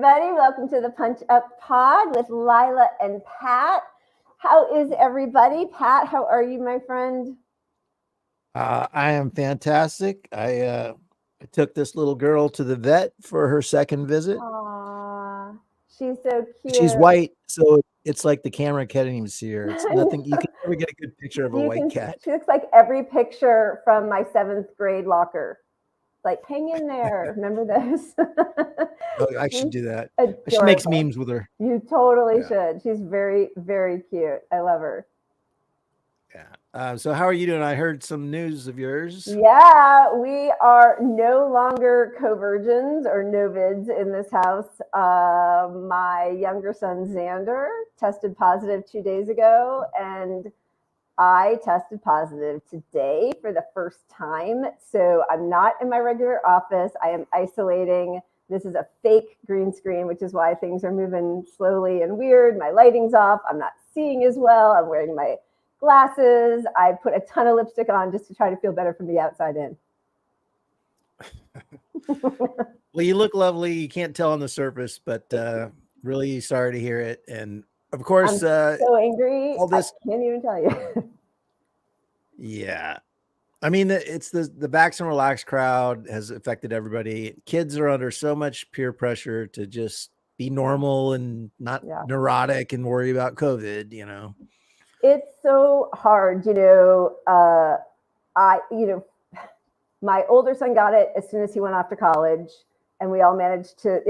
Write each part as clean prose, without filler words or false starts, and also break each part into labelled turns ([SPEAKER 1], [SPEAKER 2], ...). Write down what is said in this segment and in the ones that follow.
[SPEAKER 1] everybody. Welcome to the Punch Up Pod with Lila and Pat. How is everybody? Pat, how are you, my friend?
[SPEAKER 2] I am fantastic. I took this little girl to the vet for her second visit.
[SPEAKER 1] Aww, she's so cute.
[SPEAKER 2] She's white, so it's like the camera can't even see her. It's nothing. You can never get a good picture of a white cat.
[SPEAKER 1] She looks like every picture from my 7th grade locker. Like, hang in there. Remember those?
[SPEAKER 2] Oh, I should do that.
[SPEAKER 1] Adorable.
[SPEAKER 2] She makes memes with her.
[SPEAKER 1] You totally should. She's very, very cute. I love her.
[SPEAKER 2] Yeah. So how are you doing? I heard some news of yours.
[SPEAKER 1] Yeah, we are no longer co-virgins or novids in this house. My younger son, Xander, tested positive 2 days ago, and I tested positive today for the first time. So I'm not in my regular office. I am isolating. This is a fake green screen, which is why things are moving slowly and weird. My lighting's off. I'm not seeing as well. I'm wearing my glasses. I put a ton of lipstick on just to try to feel better from the outside in.
[SPEAKER 2] Well, you look lovely. You can't tell on the surface, but really sorry to hear it. And of course,
[SPEAKER 1] I'm so angry.
[SPEAKER 2] All this,
[SPEAKER 1] I can't even tell you.
[SPEAKER 2] Yeah. I mean, it's the Vax and Relax crowd has affected everybody. Kids are under so much peer pressure to just be normal and not neurotic and worry about COVID, you know.
[SPEAKER 1] It's so hard, my older son got it as soon as he went off to college, and we all managed to,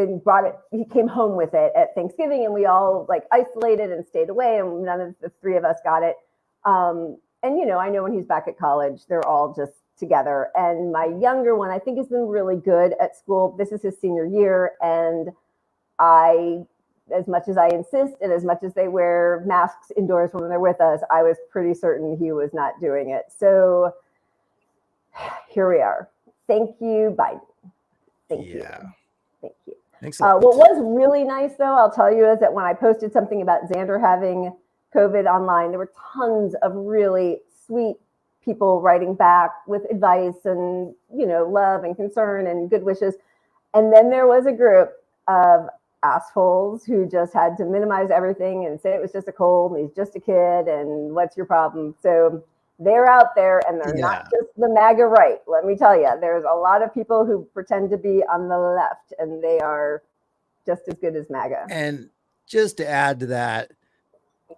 [SPEAKER 1] he came home with it at Thanksgiving, and we all like isolated and stayed away, and none of the three of us got it. And, I know when he's back at college, they're all just together. And my younger one, I think, has been really good at school. This is his senior year. And as much as I insist and as much as they wear masks indoors when they're with us, I was pretty certain he was not doing it. So here we are. Thank you, Biden. Thank you. Thank you.
[SPEAKER 2] Thanks a lot.
[SPEAKER 1] What was really nice, though, I'll tell you, is that when I posted something about Xander having COVID online, there were tons of really sweet people writing back with advice and, love and concern and good wishes. And then there was a group of assholes who just had to minimize everything and say it was just a cold and he's just a kid and what's your problem? So they're out there, and they're not just the MAGA right. Let me tell you, there's a lot of people who pretend to be on the left, and they are just as good as MAGA.
[SPEAKER 2] And just to add to that,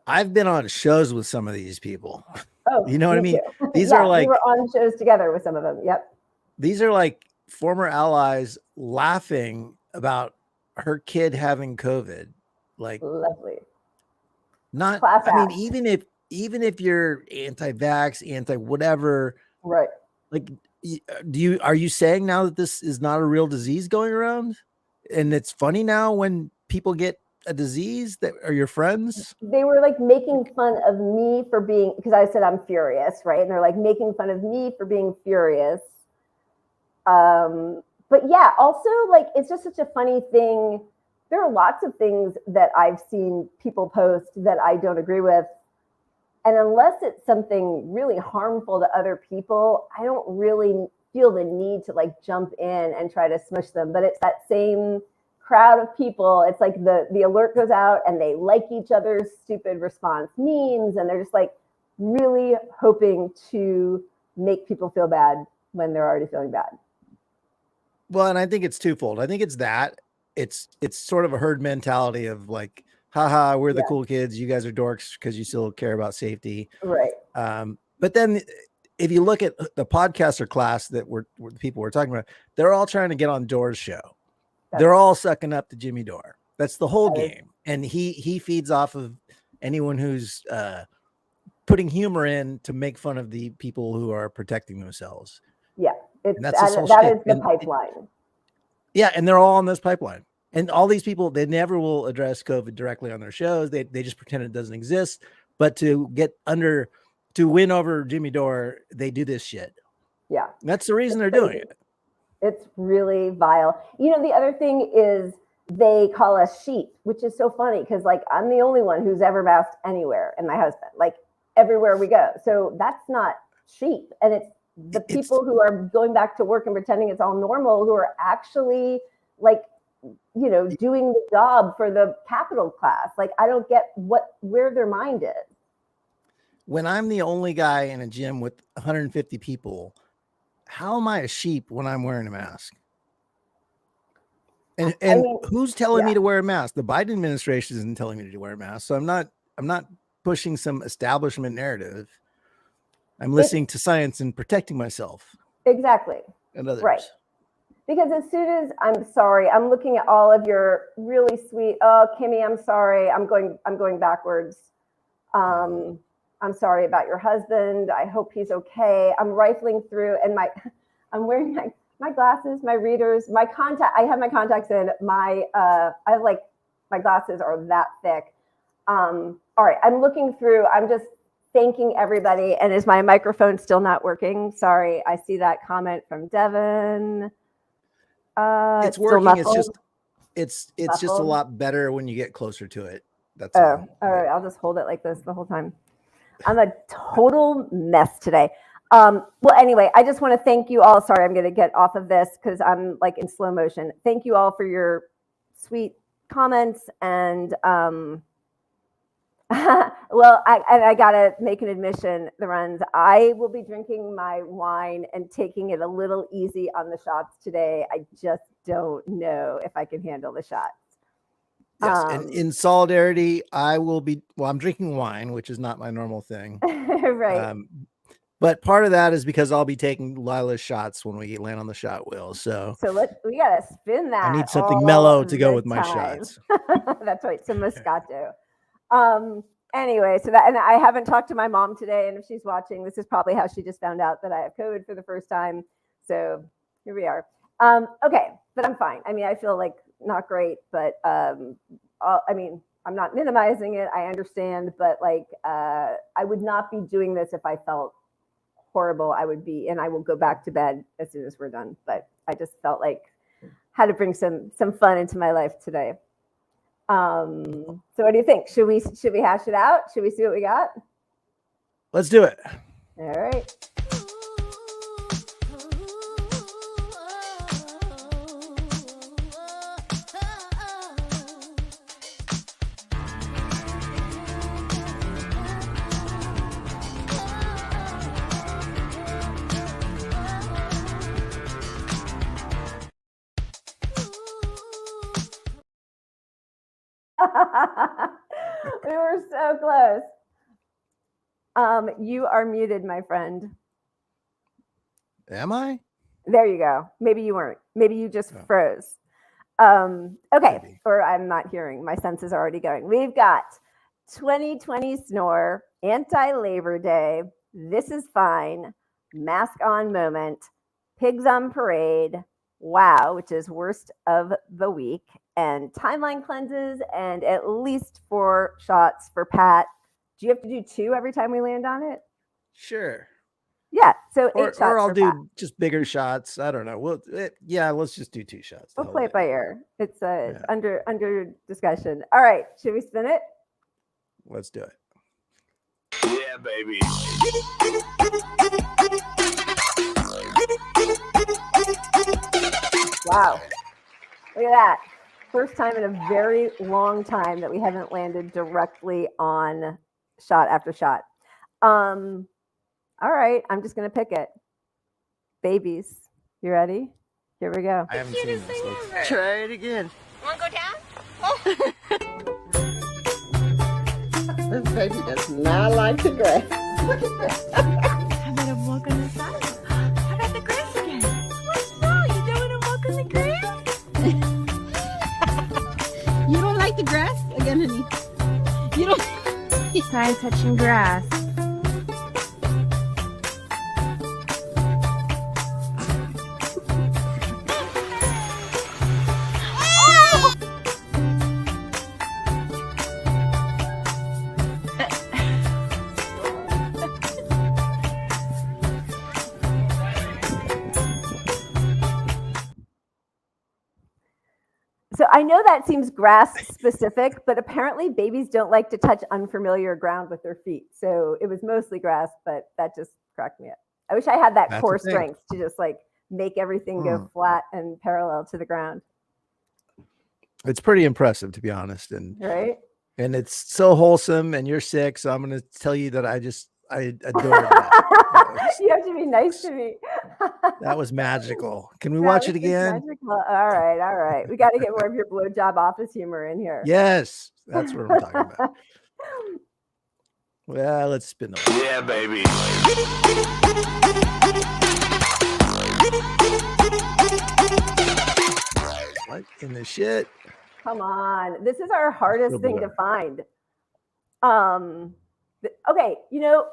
[SPEAKER 2] I've been on shows with some of these people.
[SPEAKER 1] Oh,
[SPEAKER 2] you know what I mean?
[SPEAKER 1] Too.
[SPEAKER 2] These are like,
[SPEAKER 1] we were on shows together with some of them. Yep.
[SPEAKER 2] These are like former allies laughing about her kid having COVID. Like,
[SPEAKER 1] lovely.
[SPEAKER 2] Not,
[SPEAKER 1] Class
[SPEAKER 2] I
[SPEAKER 1] act.
[SPEAKER 2] mean, even if you're anti-vax, anti-whatever,
[SPEAKER 1] right?
[SPEAKER 2] Like, are you saying now that this is not a real disease going around, and it's funny now when people get a disease that are your friends?
[SPEAKER 1] They were like making fun of me for being, because I said I'm furious, right? And they're like making fun of me for being furious. But yeah, also like it's just such a funny thing. There are lots of things that I've seen people post that I don't agree with. And unless it's something really harmful to other people, I don't really feel the need to like jump in and try to smush them. But it's that same crowd of people. It's like the alert goes out and they like each other's stupid response memes, and they're just like really hoping to make people feel bad when they're already feeling bad.
[SPEAKER 2] Well, and I think it's twofold. I think it's that it's sort of a herd mentality of like, haha, we're the cool kids, you guys are dorks because you still care about safety,
[SPEAKER 1] right?
[SPEAKER 2] But then if you look at the podcaster class that the people we're talking about, they're all trying to get on Door's show. They're all sucking up to Jimmy Dore. That's the whole game. And he feeds off of anyone who's putting humor in to make fun of the people who are protecting themselves.
[SPEAKER 1] Yeah, that is the pipeline.
[SPEAKER 2] And they're all on this pipeline. And all these people, they never will address COVID directly on their shows. They just pretend it doesn't exist. But to win over Jimmy Dore, they do this shit.
[SPEAKER 1] Yeah.
[SPEAKER 2] That's the reason they're doing it.
[SPEAKER 1] It's really vile. The other thing is they call us sheep, which is so funny because like I'm the only one who's ever masked anywhere, and my husband, like everywhere we go. So that's not sheep. And it's the people who are going back to work and pretending it's all normal who are actually like doing the job for the capital class. Like, I don't get where their mind is.
[SPEAKER 2] When I'm the only guy in a gym with 150 people, how am I a sheep when I'm wearing a mask? And who's telling me to wear a mask? The Biden administration isn't telling me to wear a mask. So I'm not pushing some establishment narrative. I'm listening to science and protecting myself.
[SPEAKER 1] Exactly.
[SPEAKER 2] And others.
[SPEAKER 1] Right. Because as soon as I'm sorry, I'm looking at all of your really sweet, oh, Kimmy, I'm sorry. I'm going backwards. I'm sorry about your husband. I hope he's okay. I'm rifling through, and I'm wearing my glasses, my readers, my contact. I have my contacts in. My glasses are that thick. All right, I'm looking through. I'm just thanking everybody. And is my microphone still not working? Sorry, I see that comment from Devin.
[SPEAKER 2] It's working. It's just a lot better when you get closer to it. That's all.
[SPEAKER 1] All right, I'll just hold it like this the whole time. I'm a total mess today. Well, anyway, I just want to thank you all. Sorry, I'm going to get off of this because I'm like in slow motion. Thank you all for your sweet comments. And well, I got to make an admission, the runs. I will be drinking my wine and taking it a little easy on the shots today. I just don't know if I can handle the shots.
[SPEAKER 2] Yes, and in solidarity, I'm drinking wine, which is not my normal thing.
[SPEAKER 1] Right.
[SPEAKER 2] But part of that is because I'll be taking Lila's shots when we land on the shot wheel. So
[SPEAKER 1] we got to spin that.
[SPEAKER 2] I need something mellow to go with my shots.
[SPEAKER 1] That's right. Some Moscato. Anyway, and I haven't talked to my mom today. And if she's watching, this is probably how she just found out that I have COVID for the first time. So here we are. Okay, but I'm fine. I mean, I feel like not great, but I'm not minimizing it. I understand, but like, I would not be doing this if I felt horrible. I will go back to bed as soon as we're done. But I just felt like had to bring some fun into my life today. So what do you think? Should we hash it out? Should we see what we got?
[SPEAKER 2] Let's do it.
[SPEAKER 1] All right. We were so close. You are muted, my friend.
[SPEAKER 2] Am I?
[SPEAKER 1] There you go. Maybe you weren't. Maybe you just froze. Okay. Maybe. Or I'm not hearing. My senses are already going. We've got 2020 Snore, Anti-Labor Day, This Is Fine, Mask On Moment, Pigs on Parade, Wow, which is Worst of the Week, and Timeline Cleanses, and at least 4 shots for Pat. Do you have to do 2 every time we land on it?
[SPEAKER 2] Sure.
[SPEAKER 1] Yeah, so 8 shots.
[SPEAKER 2] Or I'll do just bigger shots. I don't know. Let's just do 2 shots.
[SPEAKER 1] We'll play it by ear. It's under discussion. All right, should we spin it?
[SPEAKER 2] Let's do it.
[SPEAKER 3] Yeah, baby.
[SPEAKER 1] Wow. Look at that. First time in a very long time that we haven't landed directly on shot after shot. All right, I'm just going to pick it. Babies, you ready? Here we go.
[SPEAKER 2] I haven't seen this.
[SPEAKER 3] Try it again.
[SPEAKER 4] Want to go down? Oh.
[SPEAKER 5] This baby does not like the grass.
[SPEAKER 4] Look at this. How about a walk on the side? How about the grass again? What? No, you don't want to walk on the grass?
[SPEAKER 5] You don't like the grass? Again, honey. You don't.
[SPEAKER 4] Try touching grass.
[SPEAKER 1] So I know that seems grass specific, but apparently babies don't like to touch unfamiliar ground with their feet. So it was mostly grass, but that just cracked me up. I wish I had that core strength to just like make everything go flat and parallel to the ground.
[SPEAKER 2] It's pretty impressive, to be honest.
[SPEAKER 1] Right?
[SPEAKER 2] And it's so wholesome, and you're sick. So I'm going to tell you that I adore that.
[SPEAKER 1] You have to be nice to me.
[SPEAKER 2] That was magical. Can we
[SPEAKER 1] That
[SPEAKER 2] watch
[SPEAKER 1] was
[SPEAKER 2] it
[SPEAKER 1] just
[SPEAKER 2] again?
[SPEAKER 1] magical. All right. We got to get more of your blowjob office humor in here.
[SPEAKER 2] Yes, that's what I'm talking about. Well, let's spin the wheel.
[SPEAKER 3] Yeah, baby.
[SPEAKER 2] What in the shit?
[SPEAKER 1] Come on. This is our hardest
[SPEAKER 2] Still
[SPEAKER 1] thing to
[SPEAKER 2] blur.
[SPEAKER 1] find. Okay,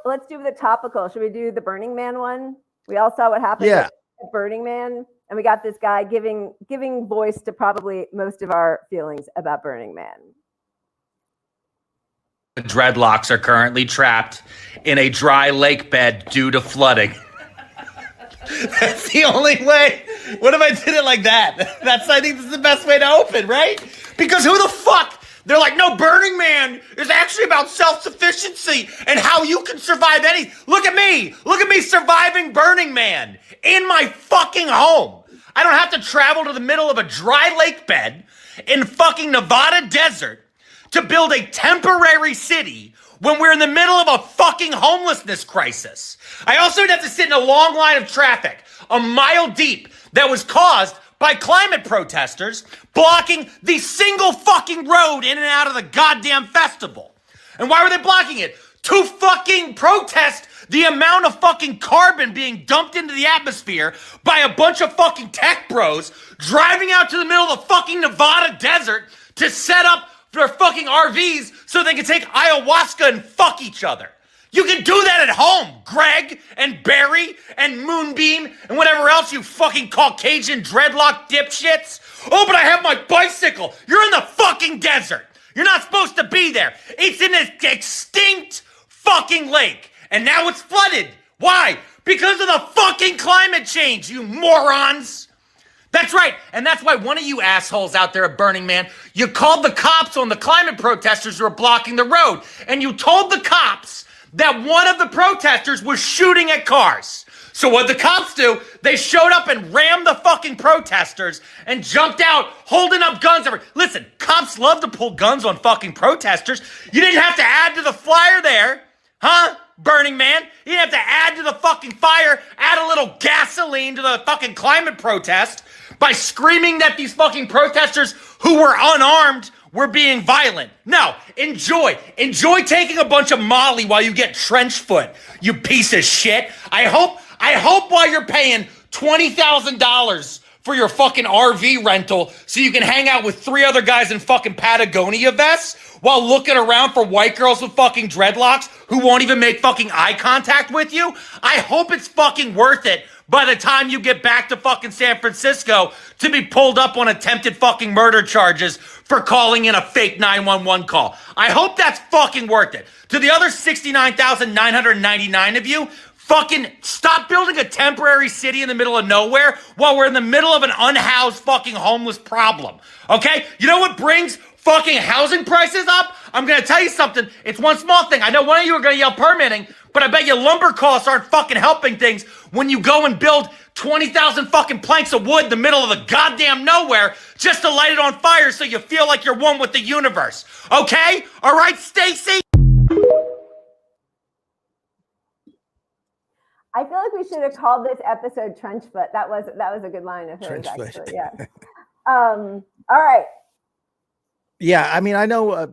[SPEAKER 1] let's do the topical. Should we do the Burning Man one? We all saw what happened
[SPEAKER 2] Yeah.
[SPEAKER 1] at Burning Man, and we got this guy giving voice to probably most of our feelings about Burning Man.
[SPEAKER 6] Dreadlocks are currently trapped in a dry lake bed due to flooding. That's the only way. What if I did it like that? I think this is the best way to open, right? Because who the fuck? They're like, no, Burning Man is actually about self-sufficiency and how you can survive anything. Look at me surviving Burning Man in my fucking home. I don't have to travel to the middle of a dry lake bed in fucking Nevada desert to build a temporary city when we're in the middle of a fucking homelessness crisis. I also would have to sit in a long line of traffic, a mile deep, that was caused by climate protesters blocking the single fucking road in and out of the goddamn festival. And why were they blocking it? To fucking protest the amount of fucking carbon being dumped into the atmosphere by a bunch of fucking tech bros driving out to the middle of the fucking Nevada desert to set up their fucking RVs so they can take ayahuasca and fuck each other. You can do that at home, Greg and Barry and Moonbeam and whatever else you fucking Caucasian dreadlock dipshits. Oh, but I have my bicycle. You're in the fucking desert. You're not supposed to be there. It's in an extinct fucking lake. And now it's flooded. Why? Because of the fucking climate change, you morons. That's right. And that's why one of you assholes out there at Burning Man, you called the cops on the climate protesters who were blocking the road. And you told the cops that one of the protesters was shooting at cars. So what the cops do, they showed up and rammed the fucking protesters and jumped out holding up guns. Listen, cops love to pull guns on fucking protesters. You didn't have to add to the flyer there, huh? Burning Man. You didn't have to add to the fucking fire, add a little gasoline to the fucking climate protest by screaming that these fucking protesters who were unarmed were being violent. No, enjoy taking a bunch of Molly while you get trench foot, you piece of shit. I hope while you're paying $20,000 for your fucking RV rental so you can hang out with 3 other guys in fucking Patagonia vests while looking around for white girls with fucking dreadlocks who won't even make fucking eye contact with you. I hope it's fucking worth it by the time you get back to fucking San Francisco to be pulled up on attempted fucking murder charges for calling in a fake 911 call. I hope that's fucking worth it. To the other 69,999 of you, fucking stop building a temporary city in the middle of nowhere while we're in the middle of an unhoused fucking homeless problem. Okay? You know what brings fucking housing prices up? I'm gonna tell you something. It's one small thing. I know one of you are gonna yell permitting, but I bet you lumber costs aren't fucking helping things when you go and build 20,000 fucking planks of wood in the middle of the goddamn nowhere just to light it on fire so you feel like you're one with the universe. Okay? All right, Stacy?
[SPEAKER 1] I feel like we should have called this episode Trenchfoot. That was a good line of hers,
[SPEAKER 2] Trenchfoot.
[SPEAKER 1] actually. Yeah. All right.
[SPEAKER 2] Yeah, I mean, I know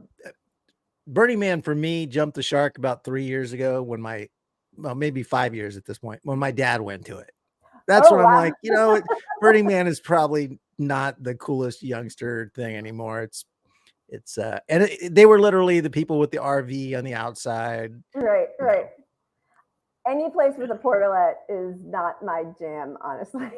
[SPEAKER 2] Burning Man for me jumped the shark about 3 years ago when maybe 5 years at this point, when my dad went to it. That's when I'm like, Burning Man is probably not the coolest youngster thing anymore. They were literally the people with the RV on the outside.
[SPEAKER 1] Right. Any place with a portalette is not my jam, honestly.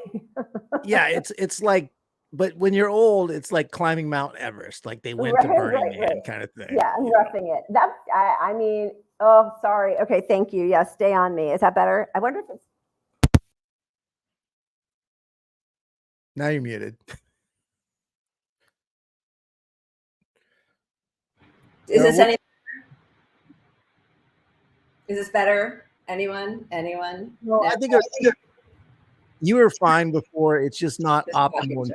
[SPEAKER 2] Yeah, it's like, but when you're old, it's like climbing Mount Everest. Like they went to Burning Man kind of thing.
[SPEAKER 1] Yeah, I'm roughing it. I mean, oh, sorry. Okay, thank you. Yeah, stay on me. Is that better? I wonder if it's.
[SPEAKER 2] Now you're muted.
[SPEAKER 1] Is this any? Is this better? Anyone?
[SPEAKER 2] No, I think you were fine before. It's just not optimal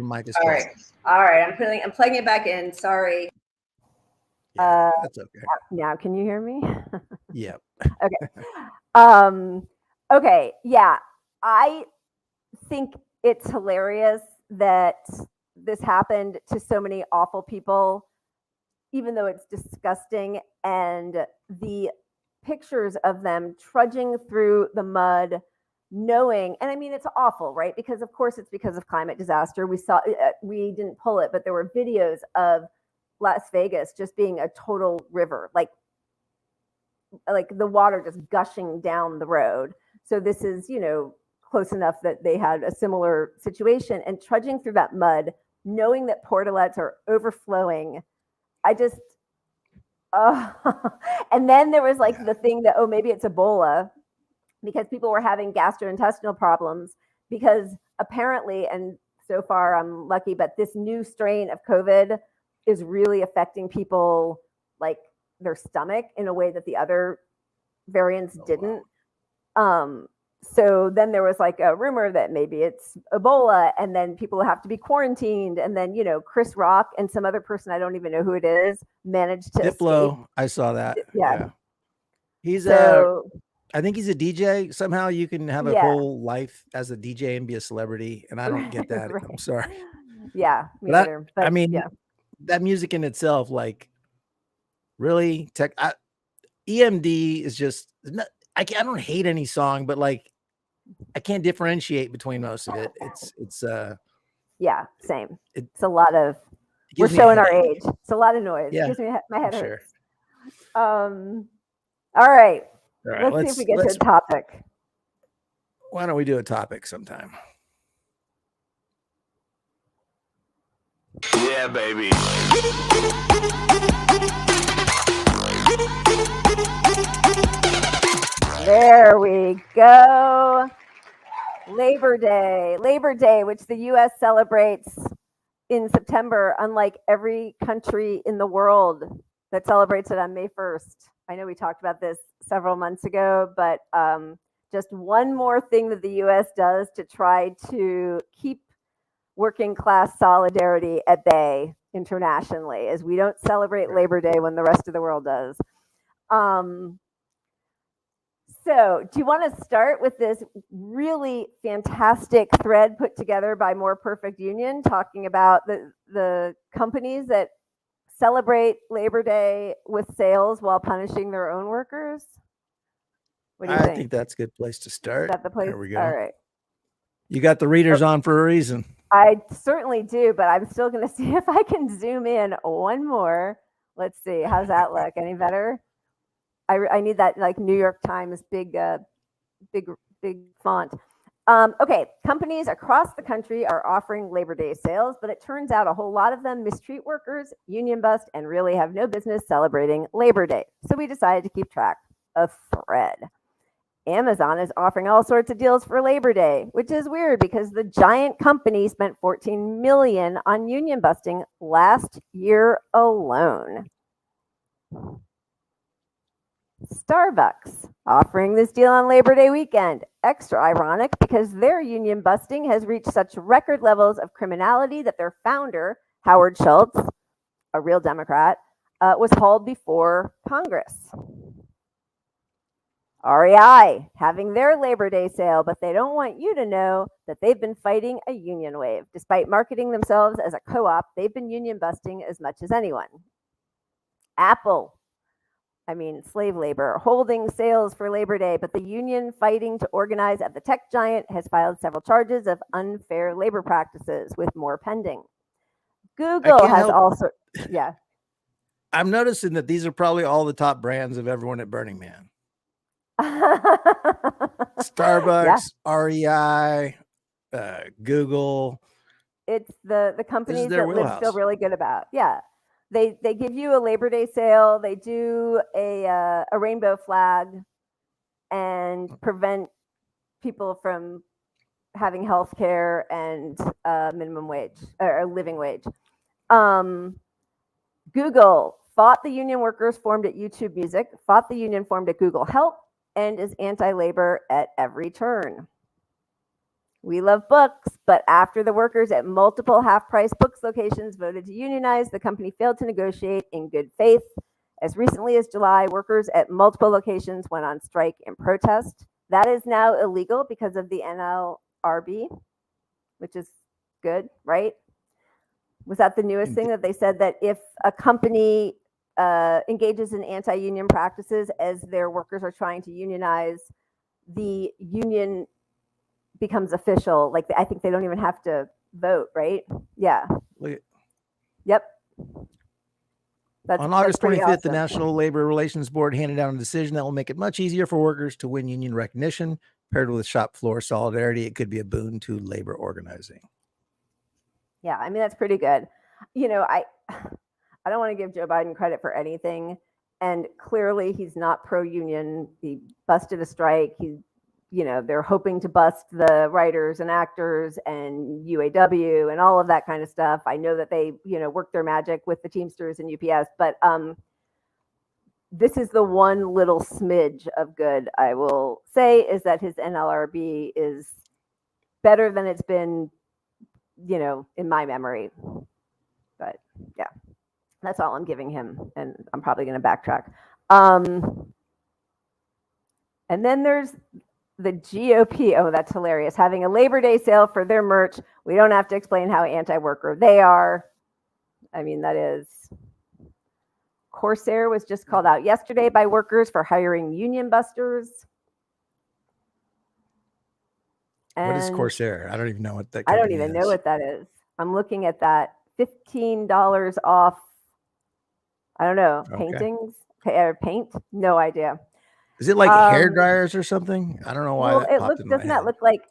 [SPEAKER 2] Your mic is
[SPEAKER 1] All
[SPEAKER 2] closed.
[SPEAKER 1] right. All right. I'm plugging it back in. Sorry.
[SPEAKER 2] Yeah, that's okay.
[SPEAKER 1] Now, can you hear me?
[SPEAKER 2] Yep.
[SPEAKER 1] Um, okay. Yeah. I think it's hilarious that this happened to so many awful people, even though it's disgusting. And the pictures of them trudging through the mud, knowing, and I mean, it's awful, right? Because of course it's because of climate disaster. We didn't pull it, but there were videos of Las Vegas just being a total river, like the water just gushing down the road. So this is, close enough that they had a similar situation, and trudging through that mud, knowing that portalets are overflowing. I just, and then there was like the thing that, maybe it's Ebola, because people were having gastrointestinal problems because apparently, and so far I'm lucky, but this new strain of COVID is really affecting people, like their stomach, in a way that the other variants didn't. Wow. So then there was like a rumor that maybe it's Ebola, and then people have to be quarantined. And then, Chris Rock and some other person, I don't even know who it is, managed to
[SPEAKER 2] Diplo,
[SPEAKER 1] escape.
[SPEAKER 2] I saw that.
[SPEAKER 1] Yeah.
[SPEAKER 2] He's
[SPEAKER 1] so,
[SPEAKER 2] I think he's a DJ. Somehow you can have a whole life as a DJ and be a celebrity, and I don't get that. Right. I'm sorry.
[SPEAKER 1] Yeah, me neither. But
[SPEAKER 2] I mean, that music in itself, like, really, EMD is just. I don't hate any song, but like, I can't differentiate between most of it. It's
[SPEAKER 1] yeah, same. It's a lot of. We're
[SPEAKER 2] gives me
[SPEAKER 1] showing
[SPEAKER 2] a
[SPEAKER 1] our
[SPEAKER 2] headache.
[SPEAKER 1] age. It's a lot of noise.
[SPEAKER 2] Yeah,
[SPEAKER 1] It gives me my head
[SPEAKER 2] sure.
[SPEAKER 1] hurts. All right.
[SPEAKER 2] All right,
[SPEAKER 1] Let's see if we get to a topic.
[SPEAKER 2] Why don't we do a topic sometime?
[SPEAKER 3] Yeah, baby.
[SPEAKER 1] There we go. Labor Day, which the U.S. celebrates in September, unlike every country in the world that celebrates it on May 1st. I know we talked about this several months ago, but just one more thing that the U.S. does to try to keep working class solidarity at bay internationally, is we don't celebrate Labor Day when the rest of the world does. So do you want to start with this really fantastic thread put together by More Perfect Union, talking about the companies that celebrate Labor Day with sales while punishing their own workers? What do you think?
[SPEAKER 2] I think that's a good place to start.
[SPEAKER 1] Is that the place?
[SPEAKER 2] There we go.
[SPEAKER 1] All right.
[SPEAKER 2] You got the readers on for a reason.
[SPEAKER 1] I certainly do, but I'm still going to see if I can zoom in one more. Let's see. How's that look? Any better? I need that like New York Times big font. Okay, companies across the country are offering Labor Day sales, but it turns out a whole lot of them mistreat workers, union bust, and really have no business celebrating Labor Day. So we decided to keep track of thread. Amazon is offering all sorts of deals for Labor Day, which is weird because the giant company spent $14 million on union busting last year alone. Starbucks offering this deal on Labor Day weekend. Extra ironic because their union busting has reached such record levels of criminality that their founder, Howard Schultz, a real Democrat, was hauled before Congress. REI having their Labor Day sale, but they don't want you to know that they've been fighting a union wave. Despite marketing themselves as a co-op, they've been union busting as much as anyone. Apple, slave labor, holding sales for Labor Day, but the union fighting to organize at the tech giant has filed several charges of unfair labor practices, with more pending. Google has also, yeah.
[SPEAKER 2] I'm noticing that these are probably all the top brands of everyone at Burning Man. Starbucks, REI, Google.
[SPEAKER 1] It's the companies that
[SPEAKER 2] wheelhouse.
[SPEAKER 1] Liv feel really good about. Yeah. They give you a Labor Day sale. They do a rainbow flag and prevent people from having health care and minimum wage or living wage. Google fought the union workers formed at YouTube Music, fought the union formed at Google Help, and is anti-labor at every turn. We love books, but after the workers at multiple half-price books locations voted to unionize, the company failed to negotiate in good faith. As recently as July, workers at multiple locations went on strike in protest. That is now illegal because of the NLRB, which is good, right? Was that the newest thing that they said that if a company engages in anti-union practices as their workers are trying to unionize, the union becomes official. Like I think they don't even have to vote, right? Yeah. Yep.
[SPEAKER 2] On August 25th,
[SPEAKER 1] awesome.
[SPEAKER 2] the National Labor Relations Board handed down a decision that will make it much easier for workers to win union recognition. Paired with shop floor solidarity, it could be a boon to labor organizing.
[SPEAKER 1] Yeah, I mean, that's pretty good. You know, I don't want to give Joe Biden credit for anything. And clearly he's not pro-union. He busted a strike. They're hoping to bust the writers and actors and UAW and all of that kind of stuff. I know that they, work their magic with the Teamsters and UPS, but this is the one little smidge of good I will say is that his NLRB is better than it's been, in my memory. But yeah, that's all I'm giving him. And I'm probably going to backtrack. And then there's the GOP. Oh, that's hilarious. Having a Labor Day sale for their merch. We don't have to explain how anti-worker they are. I mean, that is. Corsair was just called out yesterday by workers for hiring union busters.
[SPEAKER 2] What is Corsair? I don't even know what that
[SPEAKER 1] I don't
[SPEAKER 2] company
[SPEAKER 1] even
[SPEAKER 2] is.
[SPEAKER 1] know what that is. I'm looking at that. $15 off. I don't know.
[SPEAKER 2] Okay.
[SPEAKER 1] Paintings or paint? No idea.
[SPEAKER 2] Is it like hair dryers or something? I don't know why.
[SPEAKER 1] Well,
[SPEAKER 2] that
[SPEAKER 1] it
[SPEAKER 2] popped
[SPEAKER 1] looks.
[SPEAKER 2] in my
[SPEAKER 1] Doesn't that
[SPEAKER 2] head.
[SPEAKER 1] look like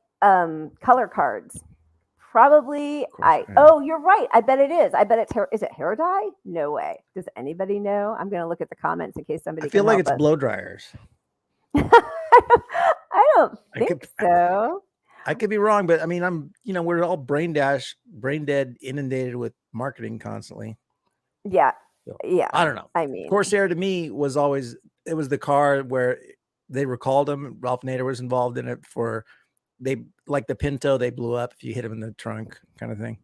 [SPEAKER 1] color cards? Probably.
[SPEAKER 2] Yeah.
[SPEAKER 1] Oh, you're right. I bet it is. I bet it's hair. Is it hair dye? No way. Does anybody know? I'm going to look at the comments in case somebody.
[SPEAKER 2] I feel
[SPEAKER 1] can
[SPEAKER 2] like
[SPEAKER 1] help
[SPEAKER 2] it's
[SPEAKER 1] us.
[SPEAKER 2] blow dryers.
[SPEAKER 1] I don't think so.
[SPEAKER 2] I could be wrong, but I mean, we're all brain dead, inundated with marketing constantly.
[SPEAKER 1] Yeah.
[SPEAKER 2] So,
[SPEAKER 1] yeah.
[SPEAKER 2] I don't know.
[SPEAKER 1] I mean,
[SPEAKER 2] Corsair to me was always, it was the car where they recalled him. Ralph Nader was involved in it like the Pinto, they blew up if you hit him in the trunk kind of thing.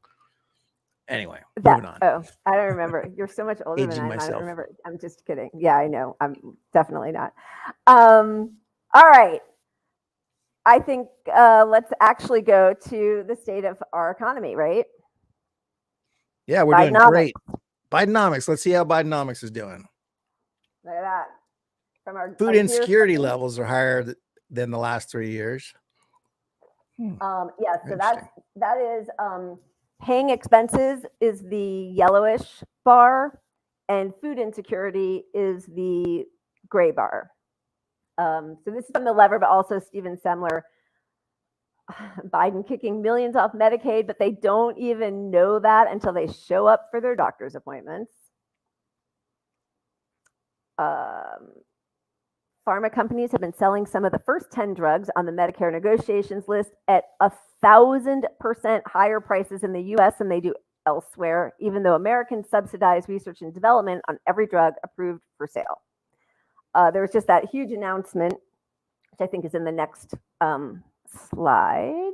[SPEAKER 2] Anyway, moving on.
[SPEAKER 1] Oh, I don't remember. You're so much older than I am. I don't remember. I'm just kidding. Yeah, I know. I'm definitely not. All right. I think let's actually go to the state of our economy, right?
[SPEAKER 2] Yeah, we're doing great. Bidenomics. Let's see how Bidenomics is doing.
[SPEAKER 1] Look at that. From our
[SPEAKER 2] food insecurity levels are higher than the last 3 years.
[SPEAKER 1] Yeah, so that is paying expenses is the yellowish bar, and food insecurity is the gray bar. So this is from the Lever, but also Stephen Semler. Biden kicking millions off Medicaid, but they don't even know that until they show up for their doctor's appointments. Pharma companies have been selling some of the first 10 drugs on the Medicare negotiations list at 1,000% higher prices in the U.S. than they do elsewhere, even though Americans subsidize research and development on every drug approved for sale. There was just that huge announcement, which I think is in the next slide,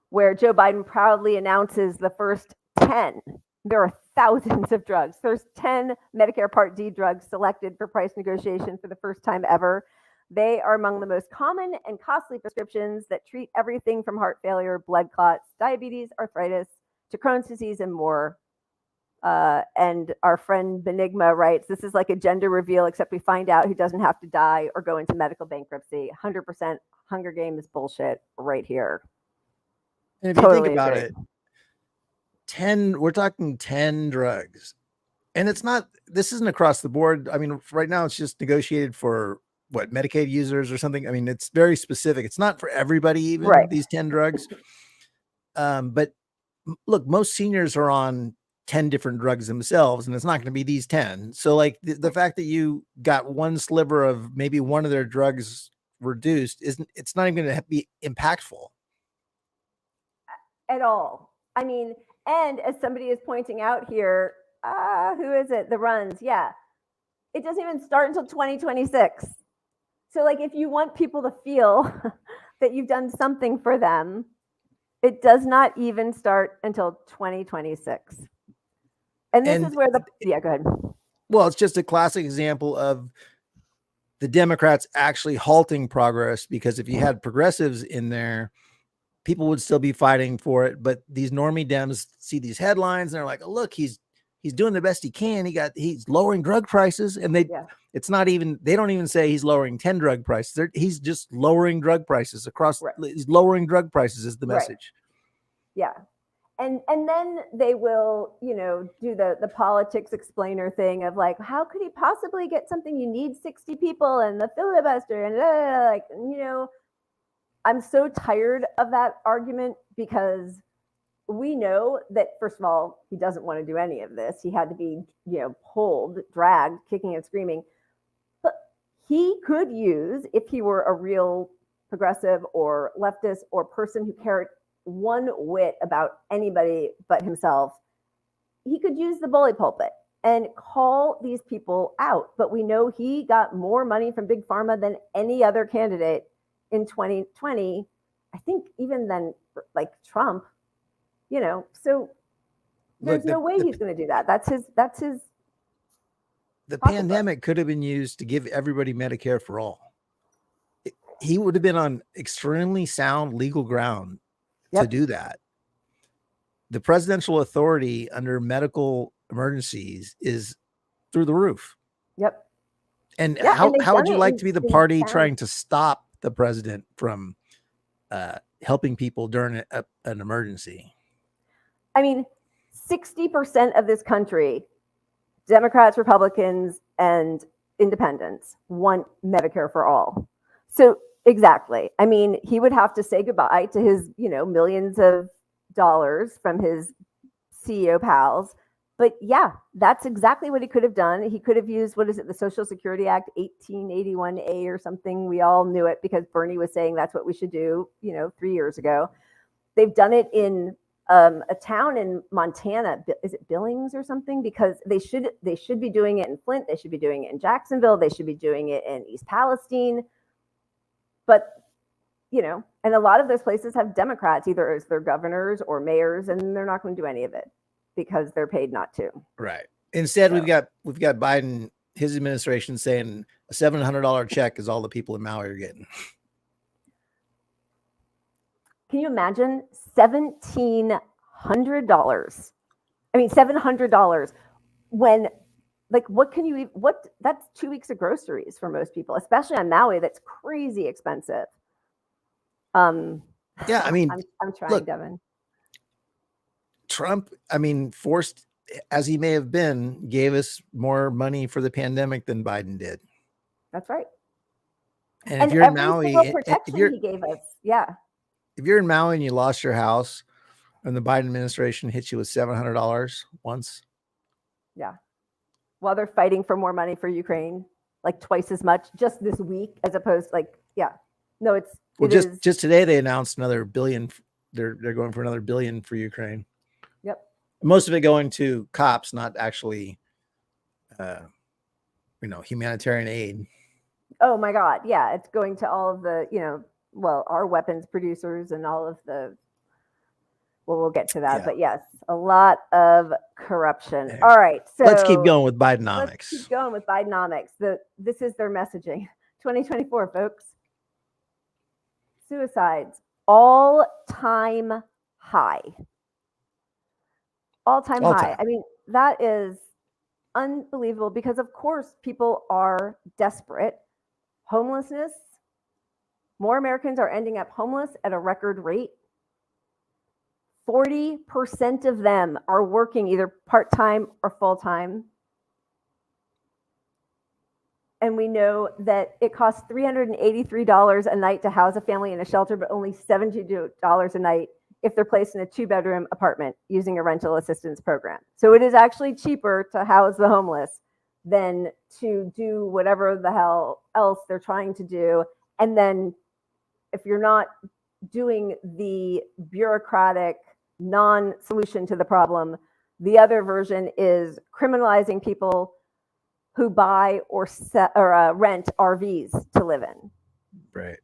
[SPEAKER 1] where Joe Biden proudly announces the first 10. There are thousands of drugs. There's 10 Medicare Part D drugs selected for price negotiation for the first time ever. They are among the most common and costly prescriptions that treat everything from heart failure, blood clots, diabetes, arthritis, to Crohn's disease, and more. And our friend Benigma writes, this is like a gender reveal, except we find out who doesn't have to die or go into medical bankruptcy. 100% Hunger Games bullshit right here.
[SPEAKER 2] And if you think about it, we're talking 10 drugs. And this isn't across the board. I mean, right now it's just negotiated for Medicaid users or something. I mean, it's very specific. It's not for everybody, even these 10 drugs. But look, most seniors are on 10 different drugs themselves, and it's not going to be these 10. So like the fact that you got one sliver of maybe one of their drugs reduced it's not even going to be impactful at all.
[SPEAKER 1] I mean, and as somebody is pointing out here, who is it? The runs. Yeah. It doesn't even start until 2026. So like, if you want people to feel that you've done something for them. It does not even start until 2026. And this is where go ahead.
[SPEAKER 2] Well, it's just a classic example of the Democrats actually halting progress, because if you had progressives in there, people would still be fighting for it. But these normie Dems see these headlines and they're like, oh, look, he's doing the best he can. He's lowering drug prices. And it's not even, they don't even say he's lowering 10 drug prices. He's just lowering drug prices across. Right. He's lowering drug prices is the message.
[SPEAKER 1] Right. Yeah. And then they will, do the politics explainer thing of like, how could he possibly get something? You need 60 people and the filibuster and I'm so tired of that argument, because we know that, first of all, he doesn't want to do any of this. He had to be, pulled, dragged, kicking and screaming. But he could use, if he were a real progressive or leftist or person who cared one whit about anybody but himself, he could use the bully pulpit and call these people out. But we know he got more money from Big Pharma than any other candidate in 2020. I think even than like Trump, so there's no way he's going to do that. That's his.
[SPEAKER 2] The pandemic could have been used to give everybody Medicare for all. He would have been on extremely sound legal ground to do that. The presidential authority under medical emergencies is through the roof.
[SPEAKER 1] Yep.
[SPEAKER 2] And how would you like to be the party trying to stop the president from helping people during an emergency?
[SPEAKER 1] I mean, 60% of this country, Democrats, Republicans, and independents, want Medicare for all. So exactly. I mean, he would have to say goodbye to his, millions of dollars from his CEO pals. But yeah, that's exactly what he could have done. He could have used, the Social Security Act 1881A or something. We all knew it because Bernie was saying that's what we should do, 3 years ago. They've done it in a town in Montana. Is it Billings or something? Because they should be doing it in Flint. They should be doing it in Jacksonville. They should be doing it in East Palestine. But, and a lot of those places have Democrats either as their governors or mayors, and they're not going to do any of it because they're paid not to.
[SPEAKER 2] Right. Instead, we've got Biden, his administration saying a $700 check is all the people in Maui are getting.
[SPEAKER 1] Can you imagine $1,700? I mean, $700 when, that's 2 weeks of groceries for most people, especially on Maui. That's crazy expensive.
[SPEAKER 2] Yeah, I mean,
[SPEAKER 1] I'm trying,
[SPEAKER 2] look,
[SPEAKER 1] Devin.
[SPEAKER 2] Trump, forced as he may have been, gave us more money for the pandemic than Biden did.
[SPEAKER 1] That's right.
[SPEAKER 2] And if you're in Maui,
[SPEAKER 1] he gave us,
[SPEAKER 2] if you're in Maui and you lost your house and the Biden administration hits you with $700 once.
[SPEAKER 1] Yeah. While they're fighting for more money for Ukraine, like twice as much just this week, as opposed no,
[SPEAKER 2] just today they announced another billion. They're going for another billion for Ukraine.
[SPEAKER 1] Yep.
[SPEAKER 2] Most of it going to cops, not actually, humanitarian aid.
[SPEAKER 1] Oh my God. Yeah. It's going to all of the, our weapons producers and all of the, we'll get to that, but yes, a lot of corruption.
[SPEAKER 2] Yeah.
[SPEAKER 1] All right. So
[SPEAKER 2] let's keep going with Bidenomics.
[SPEAKER 1] Let's keep going with Bidenomics. This is their messaging. 2024, folks. Suicides, all-time high. All-time high. I mean, that is unbelievable because, of course, people are desperate. Homelessness, more Americans are ending up homeless at a record rate. 40% of them are working either part-time or full-time. And we know that it costs $383 a night to house a family in a shelter, but only $72 a night if they're placed in a 2-bedroom apartment using a rental assistance program. So it is actually cheaper to house the homeless than to do whatever the hell else they're trying to do. And then if you're not doing the bureaucratic non-solution to the problem, the other version is criminalizing people who buy or rent RVs to live in.
[SPEAKER 2] Right.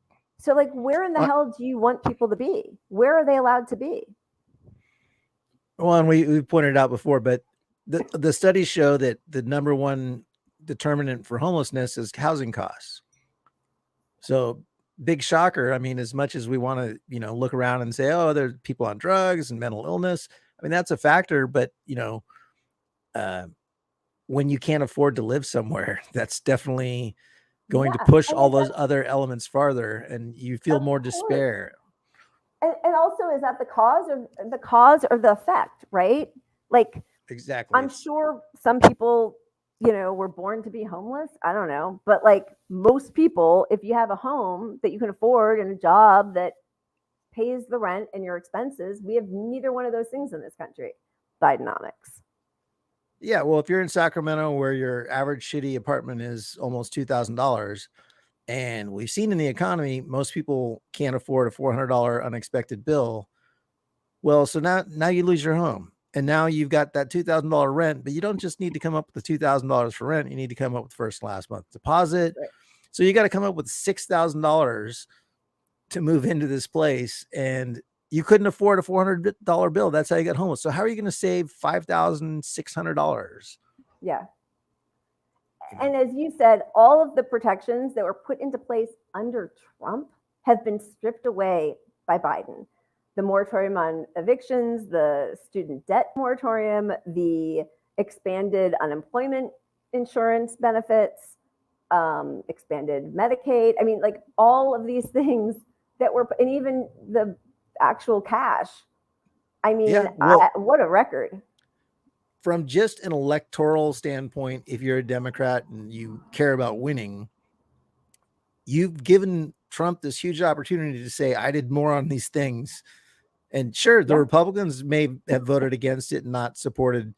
[SPEAKER 1] So like, where in the hell do you want people to be? Where are they allowed to be?
[SPEAKER 2] Well, and we pointed out before, but the studies show that the number one determinant for homelessness is housing costs. So big shocker. I mean, as much as we want to, look around and say, oh, there's people on drugs and mental illness. I mean, that's a factor, but when you can't afford to live somewhere, that's definitely going to push all those other elements farther, and you feel more despair.
[SPEAKER 1] And also, is that the cause or the effect, right? Like,
[SPEAKER 2] exactly.
[SPEAKER 1] I'm sure some people, were born to be homeless. I don't know. But like most people, if you have a home that you can afford and a job that pays the rent and your expenses, we have neither one of those things in this country. Bidenomics.
[SPEAKER 2] Yeah. Well, if you're in Sacramento where your average shitty apartment is almost $2,000, and we've seen in the economy, most people can't afford a $400 unexpected bill. Well, so now you lose your home. And now you've got that $2,000 rent, but you don't just need to come up with the $2,000 for rent. You need to come up with first and last month deposit. Right. So you got to come up with $6,000 to move into this place. And you couldn't afford a $400 bill. That's how you got homeless. So how are you going to save $5,600?
[SPEAKER 1] Yeah. And as you said, all of the protections that were put into place under Trump have been stripped away by Biden. The moratorium on evictions, the student debt moratorium, the expanded unemployment insurance benefits, expanded Medicaid. I mean, like all of these things that were, and even the actual cash. I mean, what a record.
[SPEAKER 2] From just an electoral standpoint, if you're a Democrat and you care about winning, you've given Trump this huge opportunity to say, I did more on these things. And sure, the Republicans may have voted against it and not supported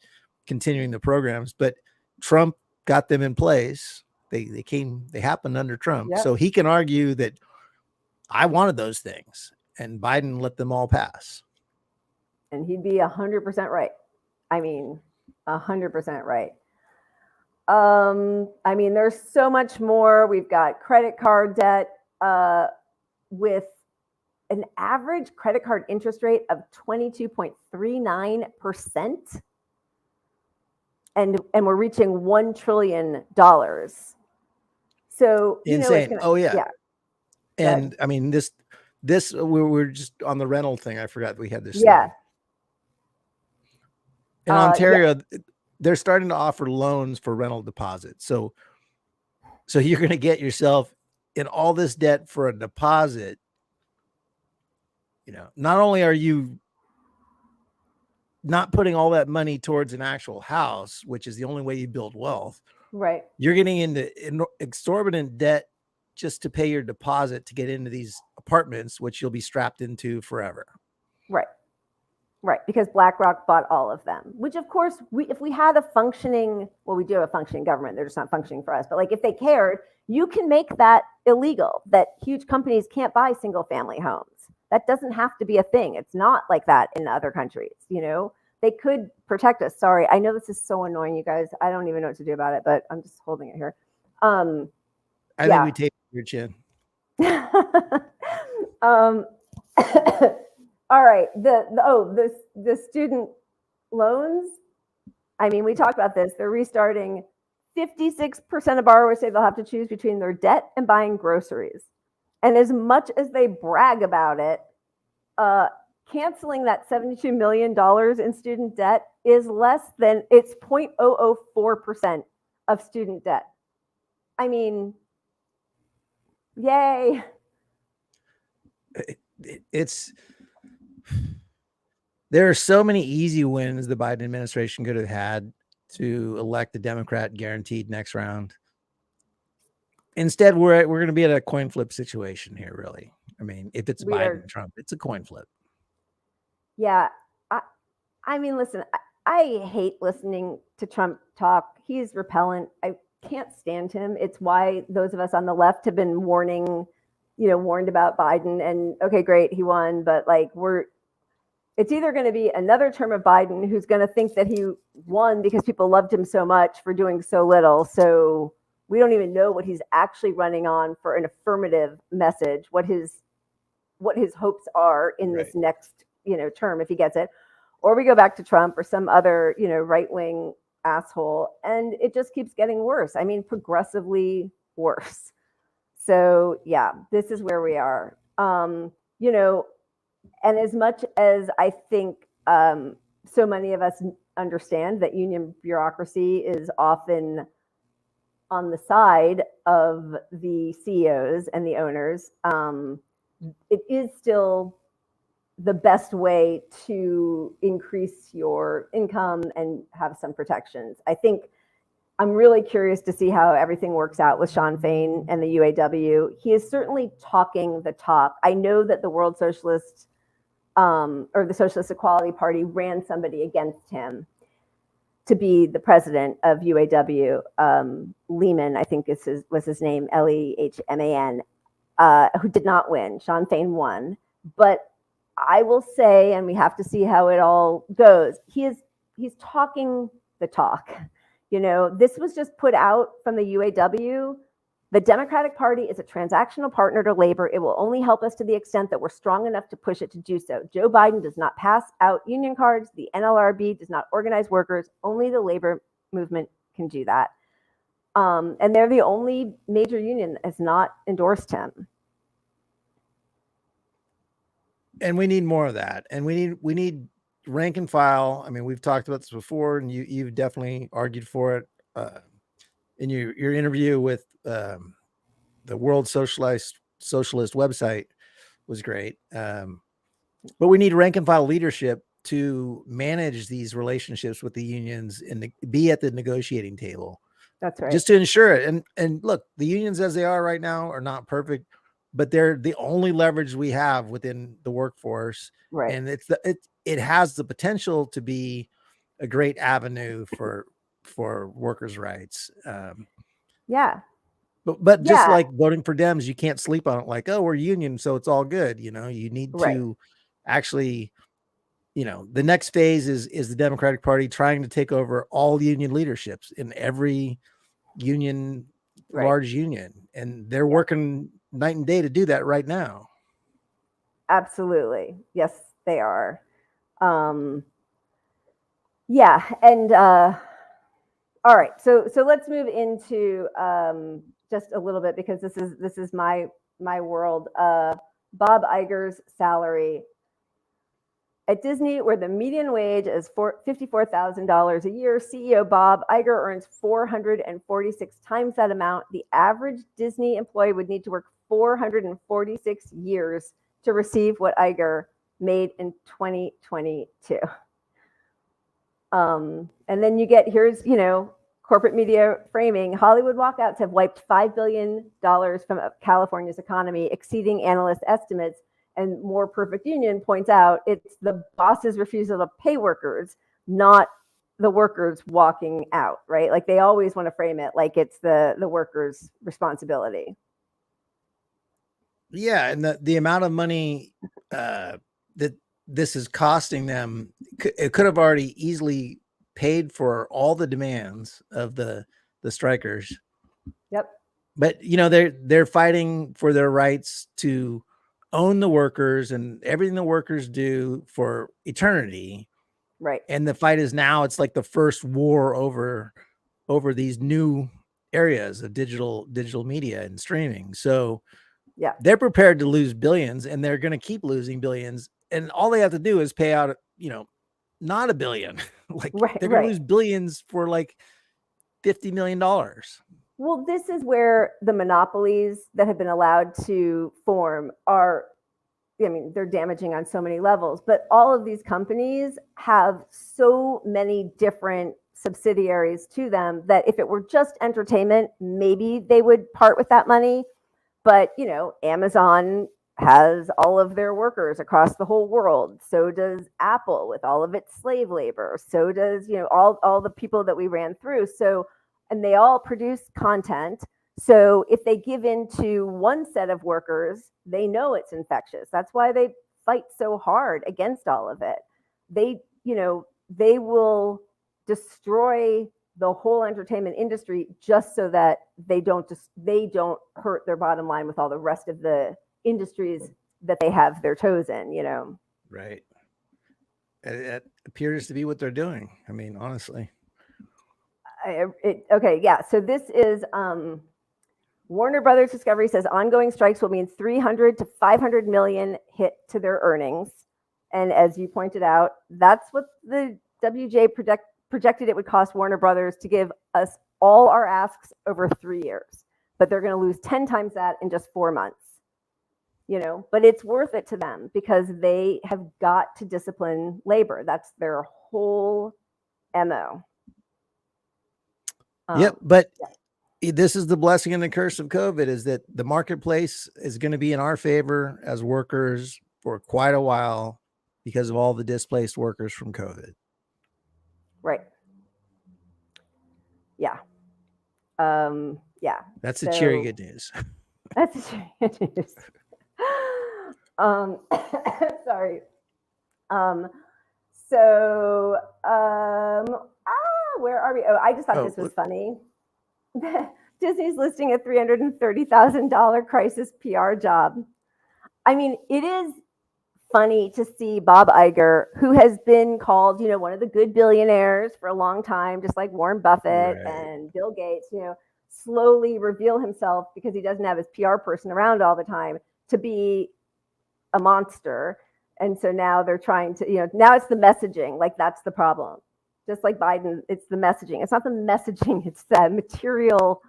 [SPEAKER 2] continuing the programs, but Trump got them in place. They happened under Trump. Yep. So he can argue that I wanted those things and Biden let them all pass.
[SPEAKER 1] And he'd be 100% right. I mean, 100% right. I mean, there's so much more. We've got credit card debt with an average credit card interest rate of 22.39%. And we're reaching $1 trillion. So,
[SPEAKER 2] insane. And I mean, this, we were just on the rental thing. I forgot we had this.
[SPEAKER 1] Yeah.
[SPEAKER 2] In Ontario, they're starting to offer loans for rental deposits. So you're going to get yourself in all this debt for a deposit. Not only are you not putting all that money towards an actual house, which is the only way you build wealth,
[SPEAKER 1] right?
[SPEAKER 2] You're getting into exorbitant debt just to pay your deposit to get into these apartments, which you'll be strapped into forever.
[SPEAKER 1] Right. Right. Because BlackRock bought all of them, which of course, if we had a functioning, we do have a functioning government, they're just not functioning for us. But like, if they cared, you can make that illegal, that huge companies can't buy single family homes. That doesn't have to be a thing. It's not like that in other countries. They could protect us. Sorry. I know this is so annoying, you guys. I don't even know what to do about it, but I'm just holding it here.
[SPEAKER 2] I think we take your chin.
[SPEAKER 1] All right. The student loans. I mean, we talked about this. They're restarting. 56% of borrowers say they'll have to choose between their debt and buying groceries. And as much as they brag about it, canceling that $72 million in student debt is it's 0.004% of student debt. I mean, yay.
[SPEAKER 2] There are so many easy wins the Biden administration could have had to elect a Democrat guaranteed next round. Instead, we're going to be at a coin flip situation here, really. I mean, if it's Biden and Trump, it's a coin flip.
[SPEAKER 1] Yeah. I mean, listen, I hate listening to Trump talk. He's repellent. I can't stand him. It's why those of us on the left have been warned about Biden. And okay, great, he won. But like, it's either going to be another term of Biden who's going to think that he won because people loved him so much for doing so little. So We don't even know what he's actually running on for an affirmative message, what his hopes are in this next, term if he gets it. Or we go back to Trump or some other, right-wing asshole, and it just keeps getting worse. I mean, progressively worse. So yeah, this is where we are. And as much as I think so many of us understand that union bureaucracy is often on the side of the CEOs and the owners, it is still the best way to increase your income and have some protections. I think I'm really curious to see how everything works out with Sean Fain and the UAW. He is certainly talking the talk. I know that the World Socialist or the Socialist Equality Party ran somebody against him to be the president of UAW. Lehman, I think was his name, Lehman, who did not win. Sean Fain won. But I will say, and we have to see how it all goes, he's talking the talk. This was just put out from the UAW. The Democratic Party is a transactional partner to labor. It will only help us to the extent that we're strong enough to push it to do so. Joe Biden does not pass out union cards. The NLRB does not organize workers. Only the labor movement can do that. And they're the only major union that has not endorsed him.
[SPEAKER 2] And we need more of that. And we need rank and file. I mean, we've talked about this before, and you've definitely argued for it in your interview with the World Socialist website was great. But we need rank and file leadership to manage these relationships with the unions and be at the negotiating table.
[SPEAKER 1] That's right.
[SPEAKER 2] Just to ensure it. And look, the unions as they are right now are not perfect, but they're the only leverage we have within the workforce.
[SPEAKER 1] Right.
[SPEAKER 2] And it has the potential to be a great avenue for workers' rights.
[SPEAKER 1] Yeah.
[SPEAKER 2] But just like voting for Dems, you can't sleep on it like, oh, we're union, so it's all good. You need to actually, the next phase is the Democratic Party trying to take over all union leaderships in every union, large union. And they're working night and day to do that right now.
[SPEAKER 1] Absolutely. Yes, they are. Yeah. And all right. So let's move into just a little bit, because this is my world. Bob Iger's salary at Disney, where the median wage is $54,000 a year. CEO Bob Iger earns 446 times that amount. The average Disney employee would need to work 446 years to receive what Iger made in 2022. And then you get, here's, corporate media framing. Hollywood walkouts have wiped $5 billion from California's economy, exceeding analyst estimates. And More Perfect Union points out it's the boss's refusal to pay workers, not the workers walking out, right? Like they always want to frame it like it's the workers' responsibility.
[SPEAKER 2] Yeah, and the amount of money that this is costing them, it could have already easily paid for all the demands of the strikers.
[SPEAKER 1] Yep.
[SPEAKER 2] But they're fighting for their rights to own the workers and everything the workers do for eternity.
[SPEAKER 1] Right.
[SPEAKER 2] And the fight is now, it's like the first war over these new areas of digital media and streaming. So
[SPEAKER 1] yeah,
[SPEAKER 2] they're prepared to lose billions, and they're going to keep losing billions. And all they have to do is pay out, not $1 billion. Like they're going to lose billions for like $50 million.
[SPEAKER 1] Well, this is where the monopolies that have been allowed to form are, they're damaging on so many levels, but all of these companies have so many different subsidiaries to them that if it were just entertainment, maybe they would part with that money. But, Amazon has all of their workers across the whole world. So does Apple with all of its slave labor. So does, all the people that we ran through. So, and they all produce content. So if they give in to one set of workers, they know it's infectious. That's why they fight so hard against all of it. They will destroy the whole entertainment industry just so that they don't hurt their bottom line with all the rest of the industries that they have their toes in, you know.
[SPEAKER 2] Right. It appears to be what they're doing. I mean, honestly.
[SPEAKER 1] Okay, yeah. So this is Warner Brothers Discovery says ongoing strikes will mean 300 to 500 million hit to their earnings. And as you pointed out, that's what the WGA projected it would cost Warner Brothers to give us all our asks over 3 years. But they're going to lose 10 times that in just 4 months. You know, but it's worth it to them because they have got to discipline labor. That's their whole MO.
[SPEAKER 2] Yep. But this is the blessing and the curse of COVID, is that the marketplace is going to be in our favor as workers for quite a while because of all the displaced workers from COVID.
[SPEAKER 1] Right. Yeah. Yeah.
[SPEAKER 2] That's the cheery good news.
[SPEAKER 1] That's the cheery good news. Sorry. Where are we? Oh, I just thought this was funny. Disney's listing a $330,000 crisis PR job. I mean, it is funny to see Bob Iger, who has been called, you know, one of the good billionaires for a long time, just like Warren Buffett and Bill Gates, you know, slowly reveal himself because he doesn't have his PR person around all the time to be a monster. And so now they're trying to, you know, now it's the messaging, like that's the problem. Just like Biden, it's the messaging. It's not the messaging, it's the material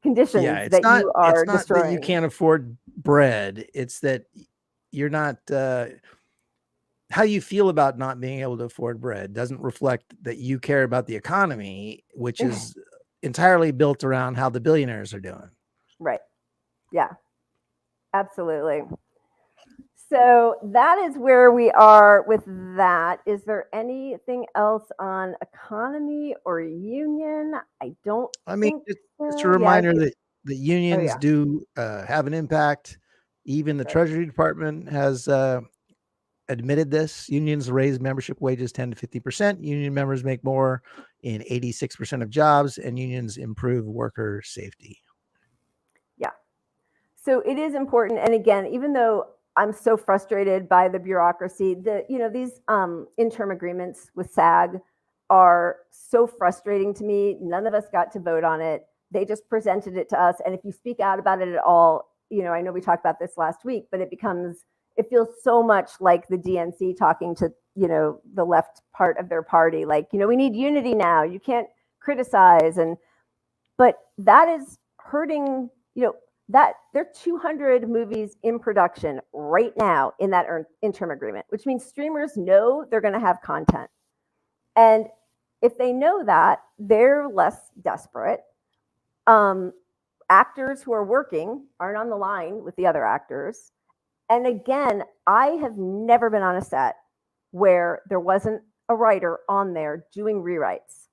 [SPEAKER 1] conditions that you are
[SPEAKER 2] it's not
[SPEAKER 1] destroying.
[SPEAKER 2] that you can't afford bread. It's that you're not, how you feel about not being able to afford bread doesn't reflect that you care about the economy, which is entirely built around how the billionaires are doing.
[SPEAKER 1] Right. Yeah, absolutely. So that is where we are with that. Is there anything else on economy or union?
[SPEAKER 2] I mean, just a reminder that the unions do have an impact. Even the Treasury Department has admitted this. Unions raise membership wages 10 to 50%. Union members make more in 86% of jobs, and unions improve worker safety.
[SPEAKER 1] Yeah. So it is important. And again, even though I'm so frustrated by the bureaucracy, these interim agreements with SAG are so frustrating to me. None of us got to vote on it. They just presented it to us. And if you speak out about it at all, you know, I know we talked about this last week, but it feels so much like the DNC talking to, you know, the left part of their party. Like, you know, we need unity now. You can't criticize. But that is hurting, you know, that there are 200 movies in production right now in that interim agreement, which means streamers know they're going to have content. And if they know that, they're less desperate. Actors who are working aren't on the line with the other actors. And again, I have never been on a set where there wasn't a writer on there doing rewrites.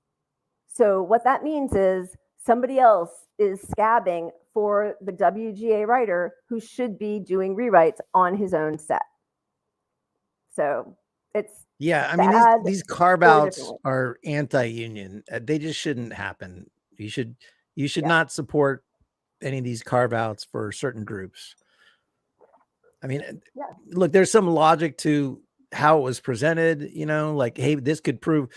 [SPEAKER 1] So what that means is somebody else is scabbing for the WGA writer who should be doing rewrites on his own set. So it's
[SPEAKER 2] I mean, these carve outs are anti-union. They just shouldn't happen. You should not support any of these carve outs for certain groups. I mean, look, there's some logic to how it was presented, you know, like, hey, this could prove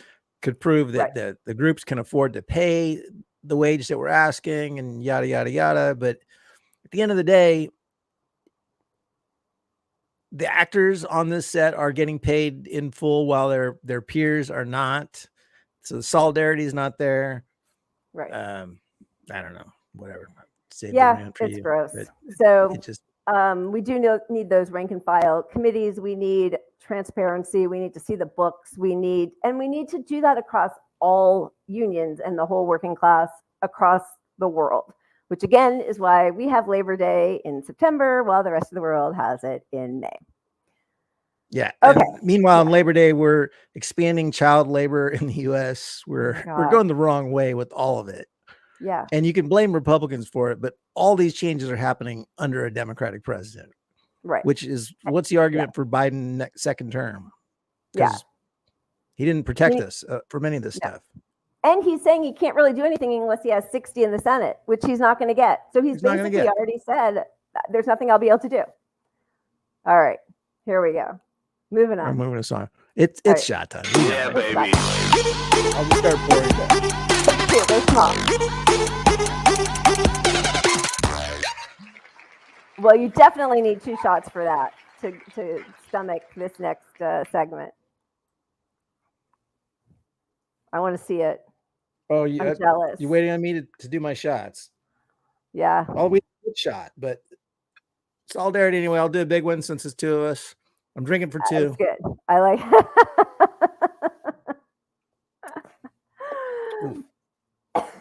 [SPEAKER 2] that the groups can afford to pay the wage that we're asking and yada, yada, yada. But at the end of the day, the actors on this set are getting paid in full while their peers are not. So the solidarity is not there.
[SPEAKER 1] Right.
[SPEAKER 2] I don't know, whatever.
[SPEAKER 1] It's gross. So we do need those rank and file committees. We need transparency. We need to see the books. We need to do that across all unions and the whole working class across the world, which again is why we have Labor Day in September while the rest of the world has it in May.
[SPEAKER 2] Yeah. Okay. Meanwhile, on Labor Day, we're expanding child labor in the U.S. We're going the wrong way with all of it.
[SPEAKER 1] Yeah.
[SPEAKER 2] And you can blame Republicans for it, but all these changes are happening under a Democratic president.
[SPEAKER 1] Right.
[SPEAKER 2] Which is, what's the argument for Biden second term?
[SPEAKER 1] Yeah.
[SPEAKER 2] He didn't protect us from any of this stuff.
[SPEAKER 1] And he's saying he can't really do anything unless he has 60 in the Senate, which he's not going to get. So he's
[SPEAKER 2] He's not gonna
[SPEAKER 1] basically
[SPEAKER 2] get.
[SPEAKER 1] already said, there's nothing I'll be able to do. All right, here we go. Moving
[SPEAKER 2] I'm
[SPEAKER 1] on.
[SPEAKER 2] moving us on. It's
[SPEAKER 1] All right.
[SPEAKER 2] shot time.
[SPEAKER 3] Yeah, baby.
[SPEAKER 2] I'll just start pouring.
[SPEAKER 1] Here, there's small. Well, you definitely need 2 shots for that to stomach this next segment. I want to see it.
[SPEAKER 2] Oh,
[SPEAKER 1] I'm jealous.
[SPEAKER 2] you waiting on me to do my shots?
[SPEAKER 1] Yeah.
[SPEAKER 2] I'll be a good shot, but solidarity anyway. I'll do a big one since it's 2 of us. I'm drinking for 2.
[SPEAKER 1] That's good. I like.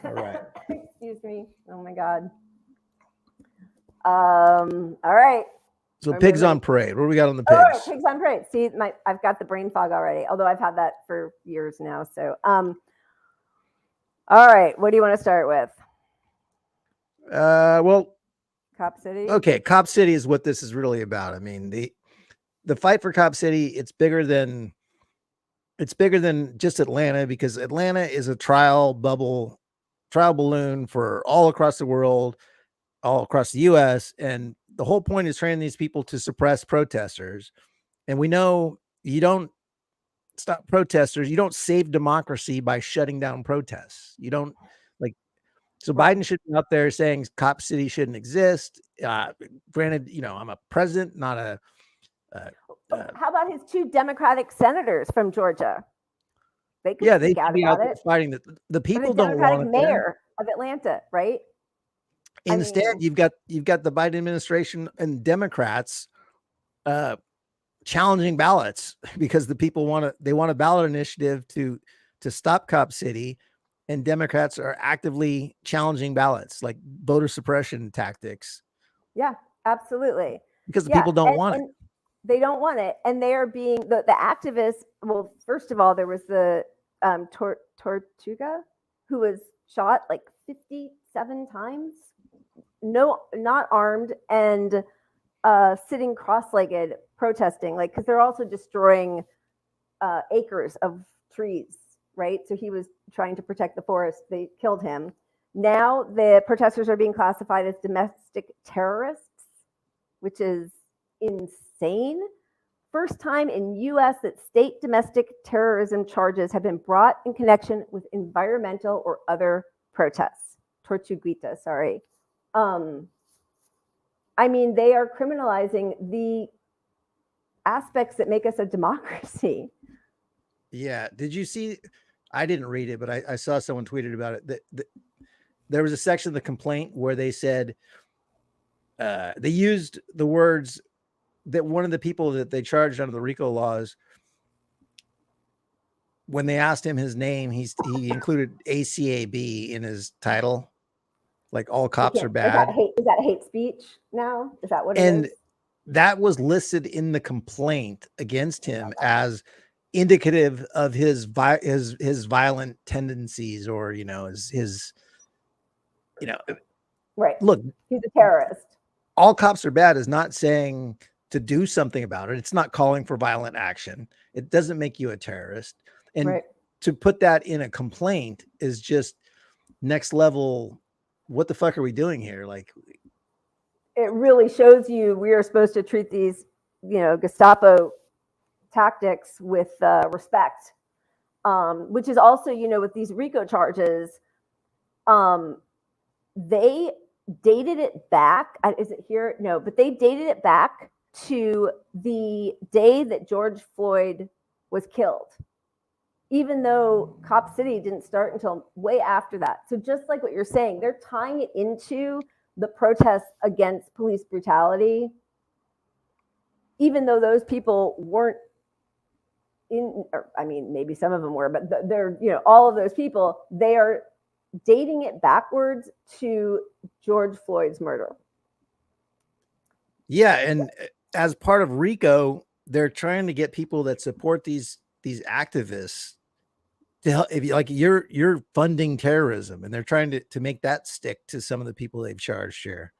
[SPEAKER 2] All right.
[SPEAKER 1] Excuse me. Oh my God. All right.
[SPEAKER 2] So pigs on parade. What do we got on the pigs?
[SPEAKER 1] All right, pigs on parade. See, I've got the brain fog already. Although I've had that for years now. So, all right. What do you want to start with?
[SPEAKER 2] Well,
[SPEAKER 1] Cop City.
[SPEAKER 2] okay. Cop City is what this is really about. I mean, the fight for Cop City, it's bigger than just Atlanta, because Atlanta is a trial balloon for all across the world, all across the US. And the whole point is training these people to suppress protesters. And we know you don't stop protesters. You don't save democracy by shutting down protests. You don't so Biden should be out there saying Cop City shouldn't exist. Granted, I'm a president, not a,
[SPEAKER 1] how about his 2 Democratic senators from Georgia? They could
[SPEAKER 2] they
[SPEAKER 1] speak
[SPEAKER 2] should
[SPEAKER 1] out
[SPEAKER 2] be
[SPEAKER 1] about
[SPEAKER 2] out there
[SPEAKER 1] it.
[SPEAKER 2] fighting the people
[SPEAKER 1] The
[SPEAKER 2] don't want
[SPEAKER 1] Democratic
[SPEAKER 2] it there.
[SPEAKER 1] mayor of Atlanta, right?
[SPEAKER 2] Instead, you've got the Biden administration and Democrats challenging ballots because the people want a ballot initiative to stop Cop City, and Democrats are actively challenging ballots, like voter suppression tactics.
[SPEAKER 1] Yeah, absolutely.
[SPEAKER 2] Because the people don't want it.
[SPEAKER 1] They don't want it, and they are being the activists. Well, first of all, there was the Tortuga, who was shot like 57 times. No, not armed, and sitting cross-legged protesting, like, because they're also destroying acres of trees, right? So he was trying to protect the forest. They killed him. Now the protesters are being classified as domestic terrorists, which is insane. First time in U.S. that state domestic terrorism charges have been brought in connection with environmental or other protests. Tortuguita, sorry. I mean, they are criminalizing the aspects that make us a democracy.
[SPEAKER 2] Yeah. Did you see? I didn't read it, but I saw someone tweeted about it. That there was a section of the complaint where they said they used the words that one of the people that they charged under the RICO laws, when they asked him his name, he included ACAB in his title, like all cops are bad.
[SPEAKER 1] Is that hate speech now? Is that what it
[SPEAKER 2] and
[SPEAKER 1] is?
[SPEAKER 2] That was listed in the complaint against him as indicative of his violent tendencies, or his
[SPEAKER 1] right.
[SPEAKER 2] Look,
[SPEAKER 1] he's a terrorist.
[SPEAKER 2] All cops are bad is not saying to do something about it. It's not calling for violent action. It doesn't make you a terrorist. And to put that in a complaint is just next level. What the fuck are we doing here? Like,
[SPEAKER 1] it really shows you we are supposed to treat these, Gestapo tactics with respect, which is also, with these RICO charges, they dated it back. Is it here? No, but they dated it back to the day that George Floyd was killed, even though Cop City didn't start until way after that. So just like what you're saying, they're tying it into the protests against police brutality, even though those people weren't maybe some of them were, but they're, all of those people, they are dating it backwards to George Floyd's murder.
[SPEAKER 2] Yeah. And as part of RICO, they're trying to get people that support these activists to help. If you're funding terrorism, and they're trying to make that stick to some of the people they've charged here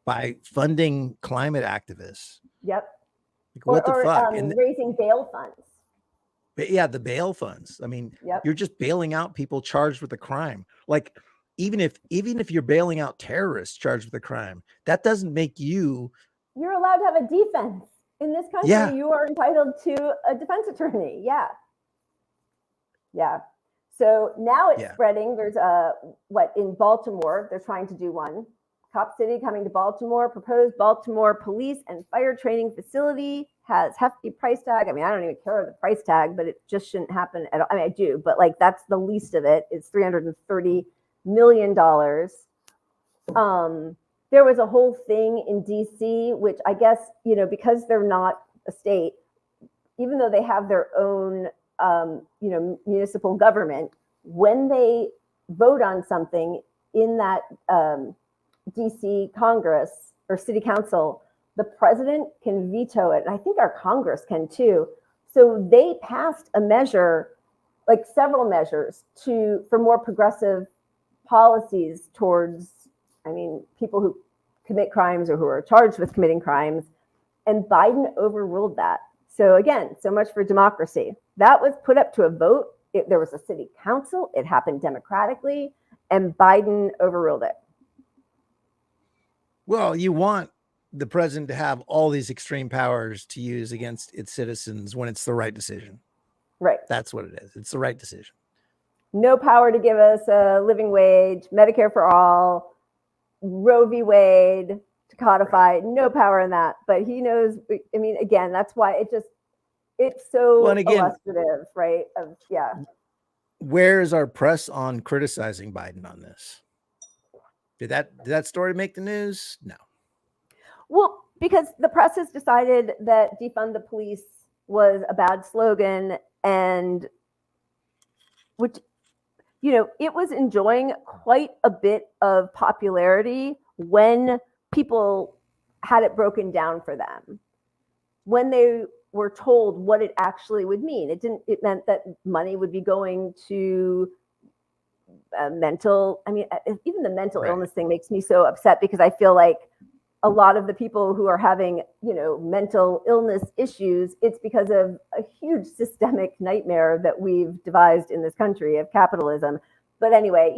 [SPEAKER 2] by funding climate activists.
[SPEAKER 1] Yep.
[SPEAKER 2] Like, what the fuck?
[SPEAKER 1] And raising bail funds.
[SPEAKER 2] But yeah, the bail funds. I mean,
[SPEAKER 1] Yep.
[SPEAKER 2] you're just bailing out people charged with a crime. Like even if you're bailing out terrorists charged with a crime, that doesn't make you.
[SPEAKER 1] You're allowed to have a defense. In this country,
[SPEAKER 2] Yeah.
[SPEAKER 1] you are entitled to a defense attorney. Yeah. Yeah. So now it's
[SPEAKER 2] Yeah.
[SPEAKER 1] spreading. There's in Baltimore, they're trying to do one. Cop City coming to Baltimore, proposed Baltimore police and fire training facility has hefty price tag. I mean, I don't even care the price tag, but it just shouldn't happen at all. I mean, I do, but like that's the least of it. It's $330 million. There was a whole thing in DC, which I guess, because they're not a state, even though they have their own, municipal government, when they vote on something in that DC Congress or City Council, the president can veto it. And I think our Congress can too. So they passed a measure, like several measures for more progressive policies towards, people who commit crimes or who are charged with committing crimes. And Biden overruled that. So again, so much for democracy. That was put up to a vote. There was a city council. It happened democratically, and Biden overruled it.
[SPEAKER 2] Well, you want the president to have all these extreme powers to use against its citizens when it's the right decision.
[SPEAKER 1] Right.
[SPEAKER 2] That's what it is. It's the right decision.
[SPEAKER 1] No power to give us a living wage, Medicare for all, Roe v. Wade to codify, no power in that. But he knows, again, that's why it's so illustrative, right?
[SPEAKER 2] Where is our press on criticizing Biden on this? Did that story make the news? No.
[SPEAKER 1] Well, because the press has decided that defund the police was a bad slogan, and which, it was enjoying quite a bit of popularity when people had it broken down for them, when they were told what it actually would mean. It meant that money would be going to mental, even the mental illness thing makes me so upset, because I feel like a lot of the people who are having, mental illness issues, it's because of a huge systemic nightmare that we've devised in this country of capitalism. But anyway,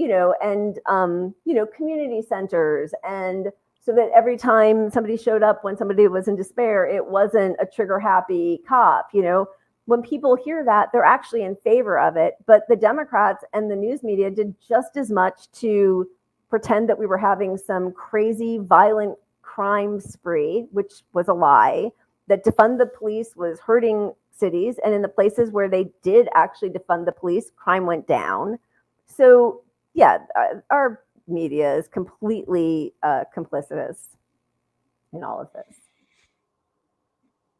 [SPEAKER 1] community centers, and so that every time somebody showed up when somebody was in despair, it wasn't a trigger happy cop. When people hear that, they're actually in favor of it. But the Democrats and the news media did just as much to pretend that we were having some crazy, violent crime spree, which was a lie, that defund the police was hurting cities. And in the places where they did actually defund the police, crime went down. So, yeah, our media is completely complicitous in all of this.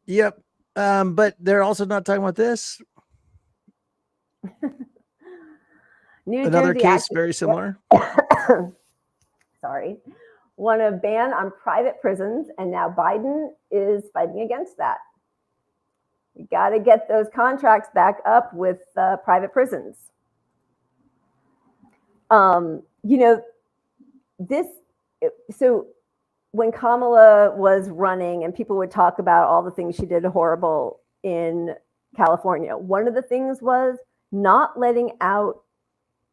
[SPEAKER 2] Yep. But they're also not talking about this. Another case very similar.
[SPEAKER 1] Sorry. Want a ban on private prisons, and now Biden is fighting against that. We got to get those contracts back up with private prisons. So when Kamala was running and people would talk about all the things she did horrible in California, one of the things was not letting out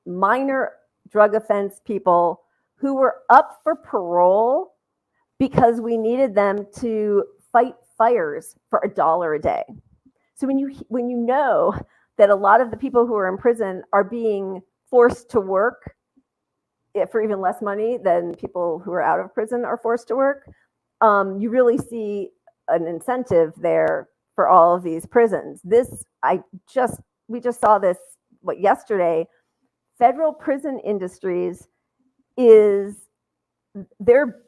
[SPEAKER 1] minor drug offense people who were up for parole because we needed them to fight fires for $1 a day. So when you know that a lot of the people who are in prison are being forced to work for even less money than people who are out of prison are forced to work, you really see an incentive there for all of these prisons. We just saw this yesterday. Federal Prison Industries they are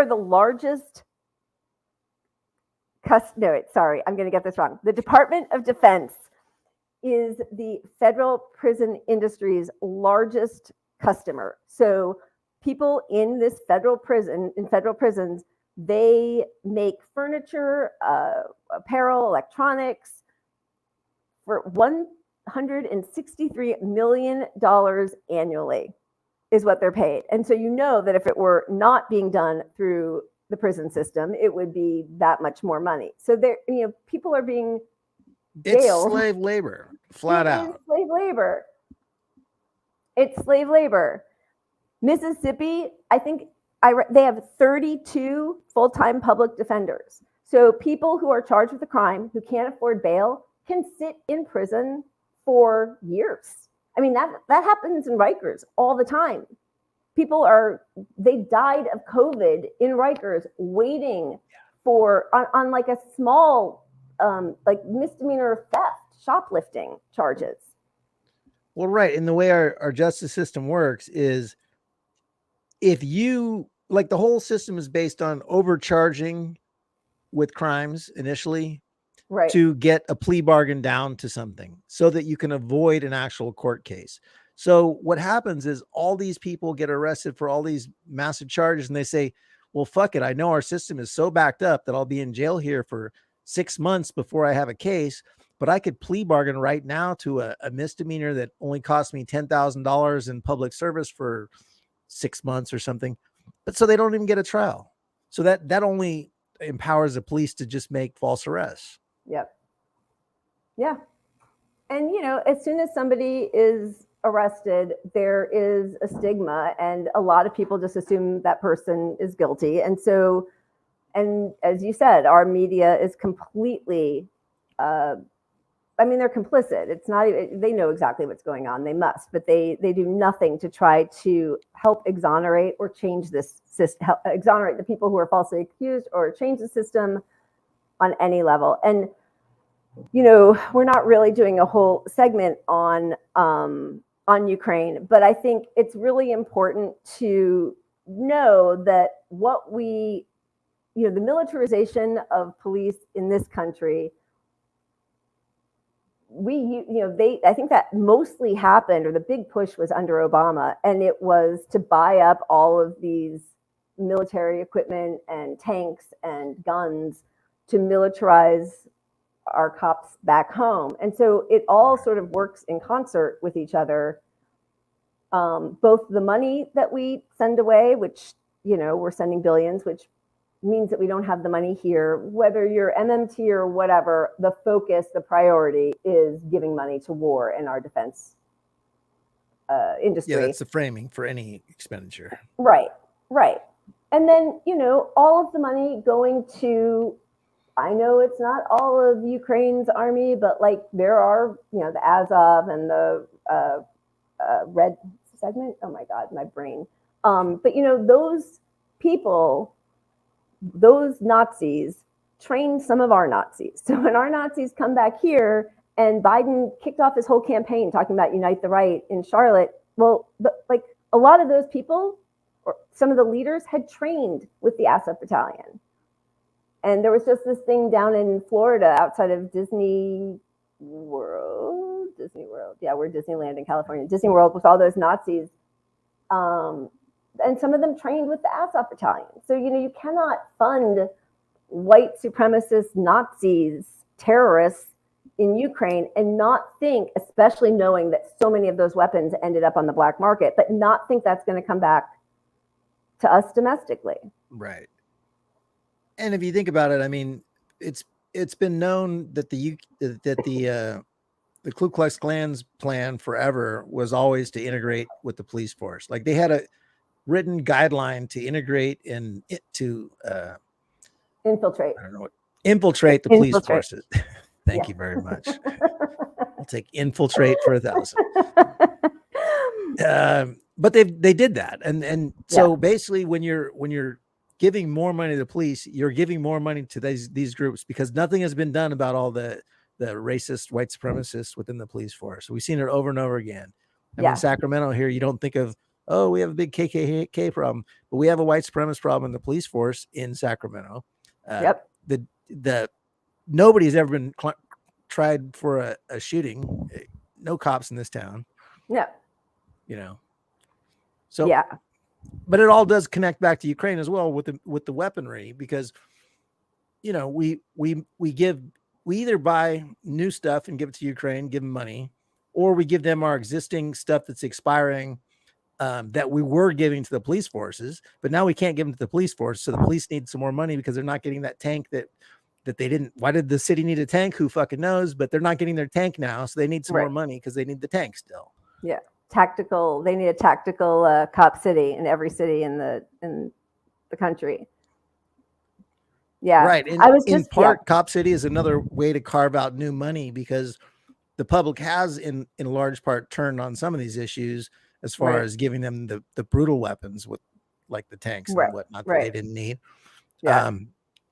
[SPEAKER 1] the largest. I'm going to get this wrong. The Department of Defense is the Federal Prison Industries' largest customer. So people in this federal prisons, they make furniture, apparel, electronics for $163 million annually is what they're paid. And so you know that if it were not being done through the prison system, it would be that much more money. So people are being
[SPEAKER 2] It's
[SPEAKER 1] jails.
[SPEAKER 2] slave labor, flat
[SPEAKER 1] It is
[SPEAKER 2] out.
[SPEAKER 1] slave labor. It's slave labor. Mississippi, I think they have 32 full-time public defenders. So people who are charged with a crime who can't afford bail can sit in prison for years. I mean, that happens in Rikers all the time. They died of COVID in Rikers waiting for, on like a small, like misdemeanor theft, shoplifting charges.
[SPEAKER 2] Well, right. And the way our justice system works is if you, like, the whole system is based on overcharging with crimes initially,
[SPEAKER 1] Right.
[SPEAKER 2] to get a plea bargain down to something so that you can avoid an actual court case. So what happens is all these people get arrested for all these massive charges and they say, well, fuck it. I know our system is so backed up that I'll be in jail here for 6 months before I have a case, but I could plea bargain right now to a misdemeanor that only cost me $10,000 in public service for 6 months or something. But so they don't even get a trial. So that only empowers the police to just make false arrests.
[SPEAKER 1] Yep. Yeah. And, as soon as somebody is arrested, there is a stigma, and a lot of people just assume that person is guilty. And so, and as you said, our media is completely, they're complicit. It's not even, they know exactly what's going on. They must, but they do nothing to try to help exonerate or change this system, exonerate the people who are falsely accused or change the system on any level. And, we're not really doing a whole segment on Ukraine, but I think it's really important to know that the militarization of police in this country, I think that mostly happened, or the big push was under Obama, and it was to buy up all of these military equipment and tanks and guns to militarize our cops back home. And so it all sort of works in concert with each other. Both the money that we send away, which, we're sending billions, which means that we don't have the money here, whether you're MMT or whatever, the focus, the priority is giving money to war in our defense industry.
[SPEAKER 2] Yeah, that's the framing for any expenditure.
[SPEAKER 1] Right. And then, all of the money going to, I know it's not all of Ukraine's army, but like there are, the Azov and the Red segment. Oh my God, my brain. But those people, those Nazis trained some of our Nazis. So when our Nazis come back here and Biden kicked off his whole campaign talking about Unite the Right in Charlotte, well, a lot of those people, or some of the leaders, had trained with the Azov Battalion. And there was just this thing down in Florida outside of Disney World. Yeah, we're Disneyland in California. Disney World with all those Nazis. And some of them trained with the Azov Battalion. So, you cannot fund white supremacist Nazis, terrorists in Ukraine and not think, especially knowing that so many of those weapons ended up on the black market, but not think that's going to come back to us domestically.
[SPEAKER 2] Right. And if you think about it, I mean, it's been known that the Ku Klux Klan's plan forever was always to integrate with the police force. Like they had a written guideline to integrate and
[SPEAKER 1] Infiltrate.
[SPEAKER 2] I don't know what infiltrate the police forces. Thank you very much. I'll take infiltrate for 1,000. But they did that, and so basically, when you're giving more money to the police, you're giving more money to these groups because nothing has been done about all the racist white supremacists within the police force. We've seen it over and over again. I mean, Sacramento here, you don't think of, oh, we have a big KKK problem, but we have a white supremacist problem in the police force in Sacramento. Nobody's ever been tried for a shooting. No cops in this town.
[SPEAKER 1] Yeah.
[SPEAKER 2] So
[SPEAKER 1] yeah.
[SPEAKER 2] But it all does connect back to Ukraine as well with the weaponry, because we either buy new stuff and give it to Ukraine, give them money, or we give them our existing stuff that's expiring that we were giving to the police forces, but now we can't give them to the police force. So the police need some more money because they're not getting that tank that that they didn't. Why did the city need a tank? Who fucking knows? But they're not getting their tank now, so they need some more
[SPEAKER 1] Right.
[SPEAKER 2] money because they need the tank still.
[SPEAKER 1] Yeah. Tactical. They need a tactical cop city in every city in the country. Yeah.
[SPEAKER 2] Right. And
[SPEAKER 1] I was
[SPEAKER 2] in
[SPEAKER 1] just
[SPEAKER 2] part, Cop City is another way to carve out new money because the public has in large part turned on some of these issues as far
[SPEAKER 1] Right.
[SPEAKER 2] as giving them the brutal weapons with like the tanks
[SPEAKER 1] Right.
[SPEAKER 2] and whatnot that
[SPEAKER 1] Right.
[SPEAKER 2] they didn't need.
[SPEAKER 1] Yeah.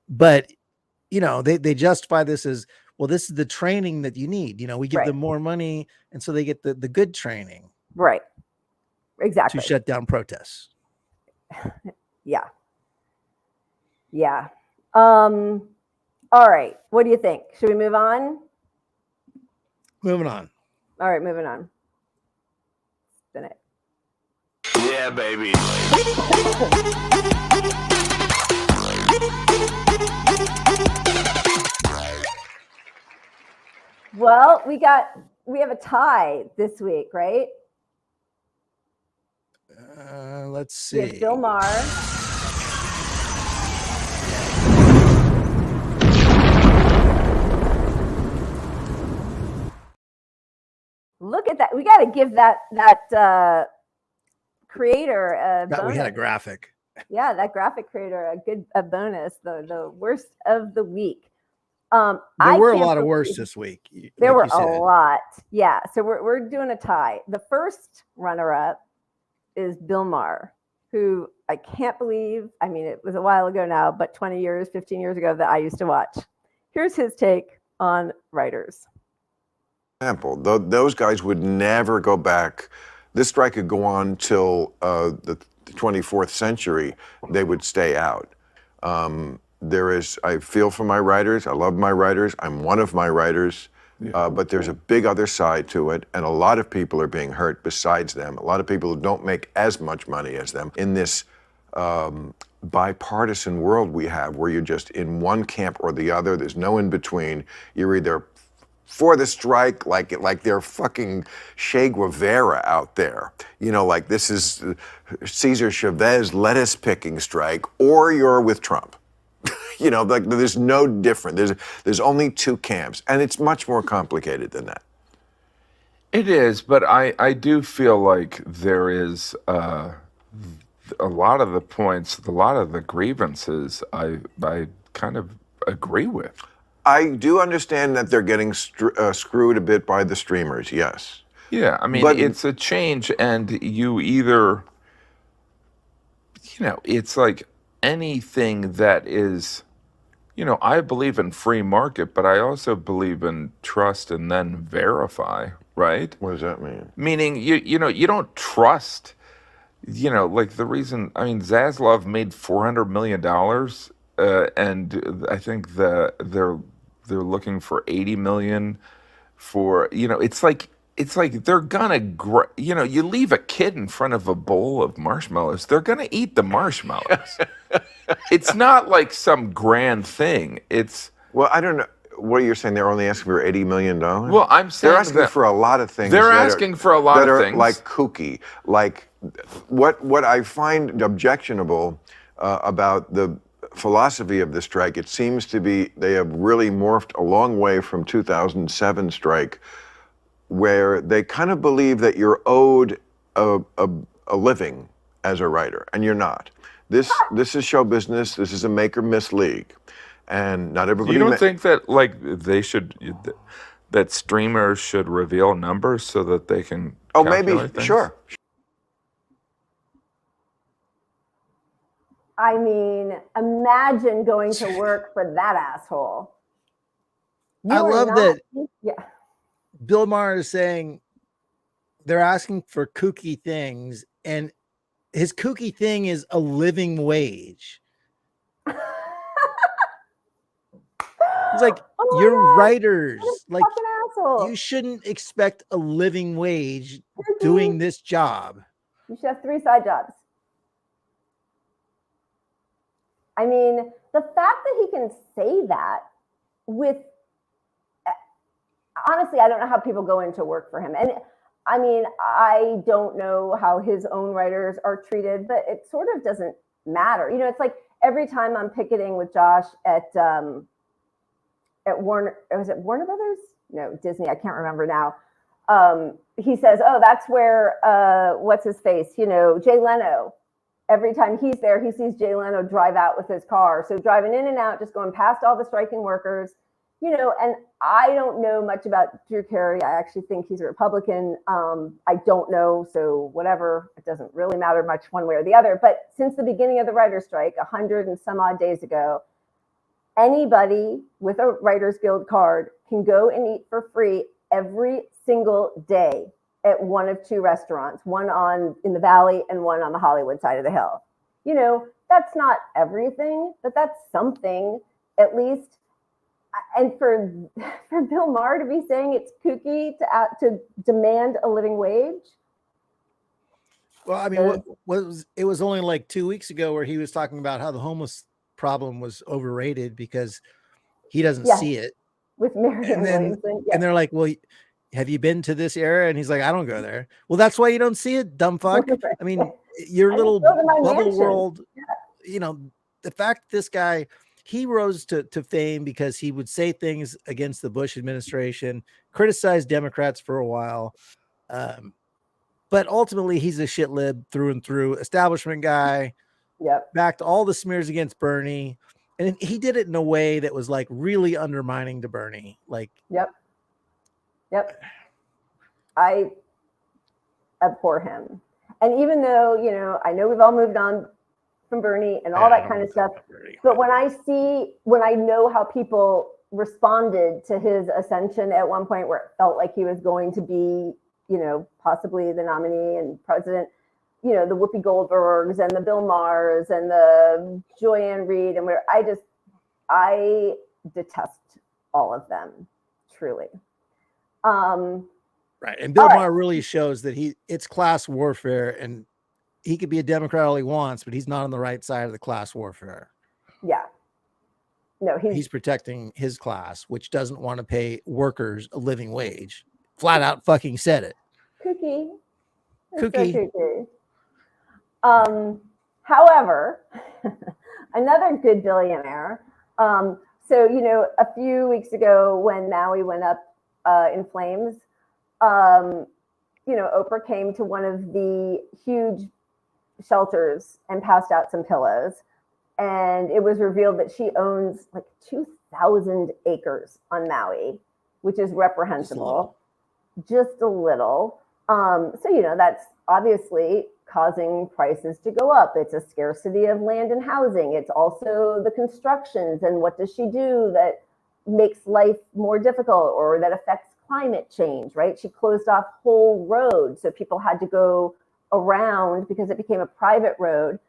[SPEAKER 2] But you know, they justify this as, well, this is the training that you need. You know, we give
[SPEAKER 1] Right.
[SPEAKER 2] them more money, and so they get the good training
[SPEAKER 1] Right. Exactly.
[SPEAKER 2] to shut down protests.
[SPEAKER 1] Yeah. Yeah. All right. What do you think? Should we move on?
[SPEAKER 2] Moving on.
[SPEAKER 1] All right, moving on. Spin it.
[SPEAKER 3] Yeah, baby.
[SPEAKER 1] Well, we have a tie this week, right?
[SPEAKER 2] Let's
[SPEAKER 1] We have
[SPEAKER 2] see.
[SPEAKER 1] Bill Maher. Look at that. We got to give that creator a bonus.
[SPEAKER 2] We had a graphic.
[SPEAKER 1] Yeah, that graphic creator a bonus. The worst of the week.
[SPEAKER 2] There were a lot of worse this week.
[SPEAKER 1] There
[SPEAKER 2] like
[SPEAKER 1] were
[SPEAKER 2] you
[SPEAKER 1] a
[SPEAKER 2] said.
[SPEAKER 1] lot. Yeah. So we're doing a tie. The first runner-up is Bill Maher, who I can't believe. I mean, it was a while ago now, but 20 years, 15 years ago that I used to watch. Here's his take on writers.
[SPEAKER 7] Example, those guys would never go back. This strike could go on till the 24th century. They would stay out. I feel for my writers. I love my writers. I'm one of my writers. But there's a big other side to it, and a lot of people are being hurt besides them. A lot of people who don't make as much money as them in this bipartisan world we have, where you're just in one camp or the other. There's no in between. You're either for the strike, like they're fucking Che Guevara out there. You know, like this is Cesar Chavez lettuce picking strike, or you're with Trump. You know, like there's no different. There's only two camps, and it's much more complicated than that.
[SPEAKER 8] It is, but I do feel like there is a lot of the points, a lot of the grievances I kind of agree with.
[SPEAKER 7] I do understand that they're getting screwed a bit by the streamers, yes.
[SPEAKER 8] Yeah, I mean,
[SPEAKER 7] But
[SPEAKER 8] it's a change, and you either, it's like anything that is, I believe in free market, but I also believe in trust and then verify, right?
[SPEAKER 7] What does that mean?
[SPEAKER 8] Meaning, you don't trust, like the reason, I mean, Zaslav made $400 million, and I think they're looking for 80 million for, it's like they're gonna, you leave a kid in front of a bowl of marshmallows, they're gonna eat the marshmallows. It's not like some grand thing.
[SPEAKER 7] Well, I don't know. What you're saying? They're only asking for $80 million?
[SPEAKER 8] Well, I'm saying
[SPEAKER 7] they're asking for a lot of things.
[SPEAKER 8] They're asking for a lot of things
[SPEAKER 7] like kooky. Like what I find objectionable about the philosophy of the strike, it seems to be they have really morphed a long way from 2007 strike, where they kind of believe that you're owed a living as a writer, and you're not. This is show business. This is a make or miss league, and not everybody.
[SPEAKER 8] You don't think that that streamers should reveal numbers so that they can?
[SPEAKER 7] Oh, maybe
[SPEAKER 8] things?
[SPEAKER 7] Sure.
[SPEAKER 1] I mean, imagine going to work for that asshole.
[SPEAKER 2] I love that.
[SPEAKER 1] Yeah.
[SPEAKER 2] Bill Maher is saying they're asking for kooky things, and his kooky thing is a living wage. It's like, you're writers. Like, you shouldn't expect a living wage doing this job.
[SPEAKER 1] You should have 3 side jobs. I mean, the fact that he can say that with, honestly, I don't know how people go into work for him. And I mean, I don't know how his own writers are treated, but it sort of doesn't matter. It's like every time I'm picketing with Josh at at Warner, was it Warner Brothers? No, Disney. I can't remember now. He says, oh, that's where, what's his face? Jay Leno. Every time he's there, he sees Jay Leno drive out with his car. So driving in and out, just going past all the striking workers, and I don't know much about Drew Carey. I actually think he's a Republican. I don't know. So whatever, it doesn't really matter much one way or the other. But since the beginning of the writer's strike, 100 and some odd days ago, anybody with a Writers Guild card can go and eat for free every single day at one of two restaurants, one in the Valley and one on the Hollywood side of the hill. That's not everything, but that's something at least. And for Bill Maher to be saying it's kooky to demand a living wage.
[SPEAKER 2] Well, I mean, it was only like 2 weeks ago where he was talking about how the homeless problem was overrated because he doesn't see it.
[SPEAKER 1] With Marianne Williamson.
[SPEAKER 2] And they're like, well, have you been to this area? And he's like, I don't go there. Well, that's why you don't see it, dumb fuck. I mean, your little bubble world, the fact this guy, he rose to fame because he would say things against the Bush administration, criticize Democrats for a while. But ultimately, he's a shit lib through and through, establishment guy.
[SPEAKER 1] Yep.
[SPEAKER 2] Backed all the smears against Bernie. And he did it in a way that was like really undermining to Bernie. Like,
[SPEAKER 1] Yep. I abhor him. And even though, I know we've all moved on from Bernie and all that kind of stuff, but when I know how people responded to his ascension at one point where it felt like he was going to be, possibly the nominee and president, the Whoopi Goldbergs and the Bill Mahers and the Joyanne Reid, and I detest all of them, truly.
[SPEAKER 2] Right. And Bill Maher really shows that it's class warfare, and he could be a Democrat all he wants, but he's not on the right side of the class warfare.
[SPEAKER 1] Yeah. No,
[SPEAKER 2] he's protecting his class, which doesn't want to pay workers a living wage. Flat out fucking said it.
[SPEAKER 1] Kooky.
[SPEAKER 2] Kooky.
[SPEAKER 1] So kooky. However, another good billionaire. So, a few weeks ago when Maui went up in flames, Oprah came to one of the huge shelters and passed out some pillows. And it was revealed that she owns like 2,000 acres on Maui, which is reprehensible. Just a little. So, that's obviously causing prices to go up. It's a scarcity of land and housing. It's also the constructions and what does she do that makes life more difficult or that affects climate change, right? She closed off whole roads. So people had to go around because it became a private road.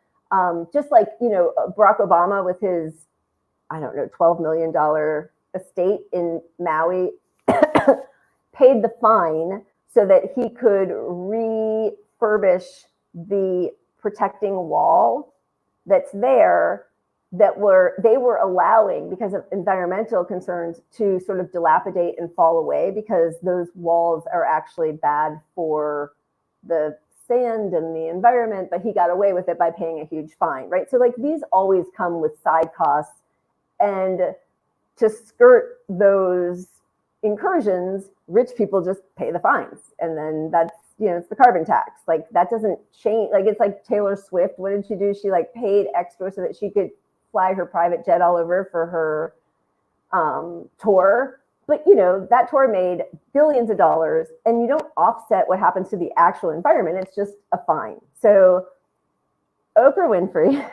[SPEAKER 1] Just like, Barack Obama with his, $12 million estate in Maui paid the fine so that he could refurbish the protecting wall that's there that they were allowing because of environmental concerns to sort of dilapidate and fall away because those walls are actually bad for the sand and the environment, but he got away with it by paying a huge fine, right? So like these always come with side costs, and to skirt those incursions, rich people just pay the fines. And then that's, it's the carbon tax. Like that doesn't change. Like it's like Taylor Swift. What did she do? She like paid extra so that she could fly her private jet all over for her tour. But, that tour made billions of dollars, and you don't offset what happens to the actual environment. It's just a fine. So Oprah Winfrey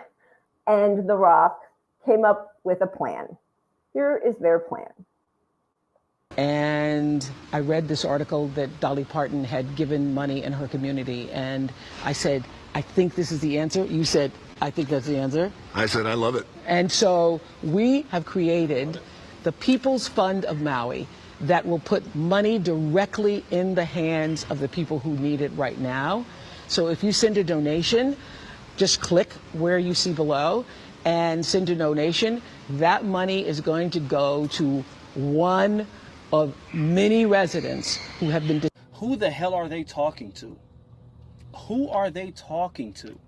[SPEAKER 1] and The Rock came up with a plan. Here is their plan.
[SPEAKER 9] And I read this article that Dolly Parton had given money in her community. And I said, I think this is the answer. You said, I think that's the answer.
[SPEAKER 3] I said, I love it.
[SPEAKER 9] And so we have created the People's Fund of Maui that will put money directly in the hands of the people who need it right now. So if you send a donation, just click where you see below and send a donation. That money is going to go to one of many residents who have been...
[SPEAKER 10] Who the hell are they talking to? Who are they talking to?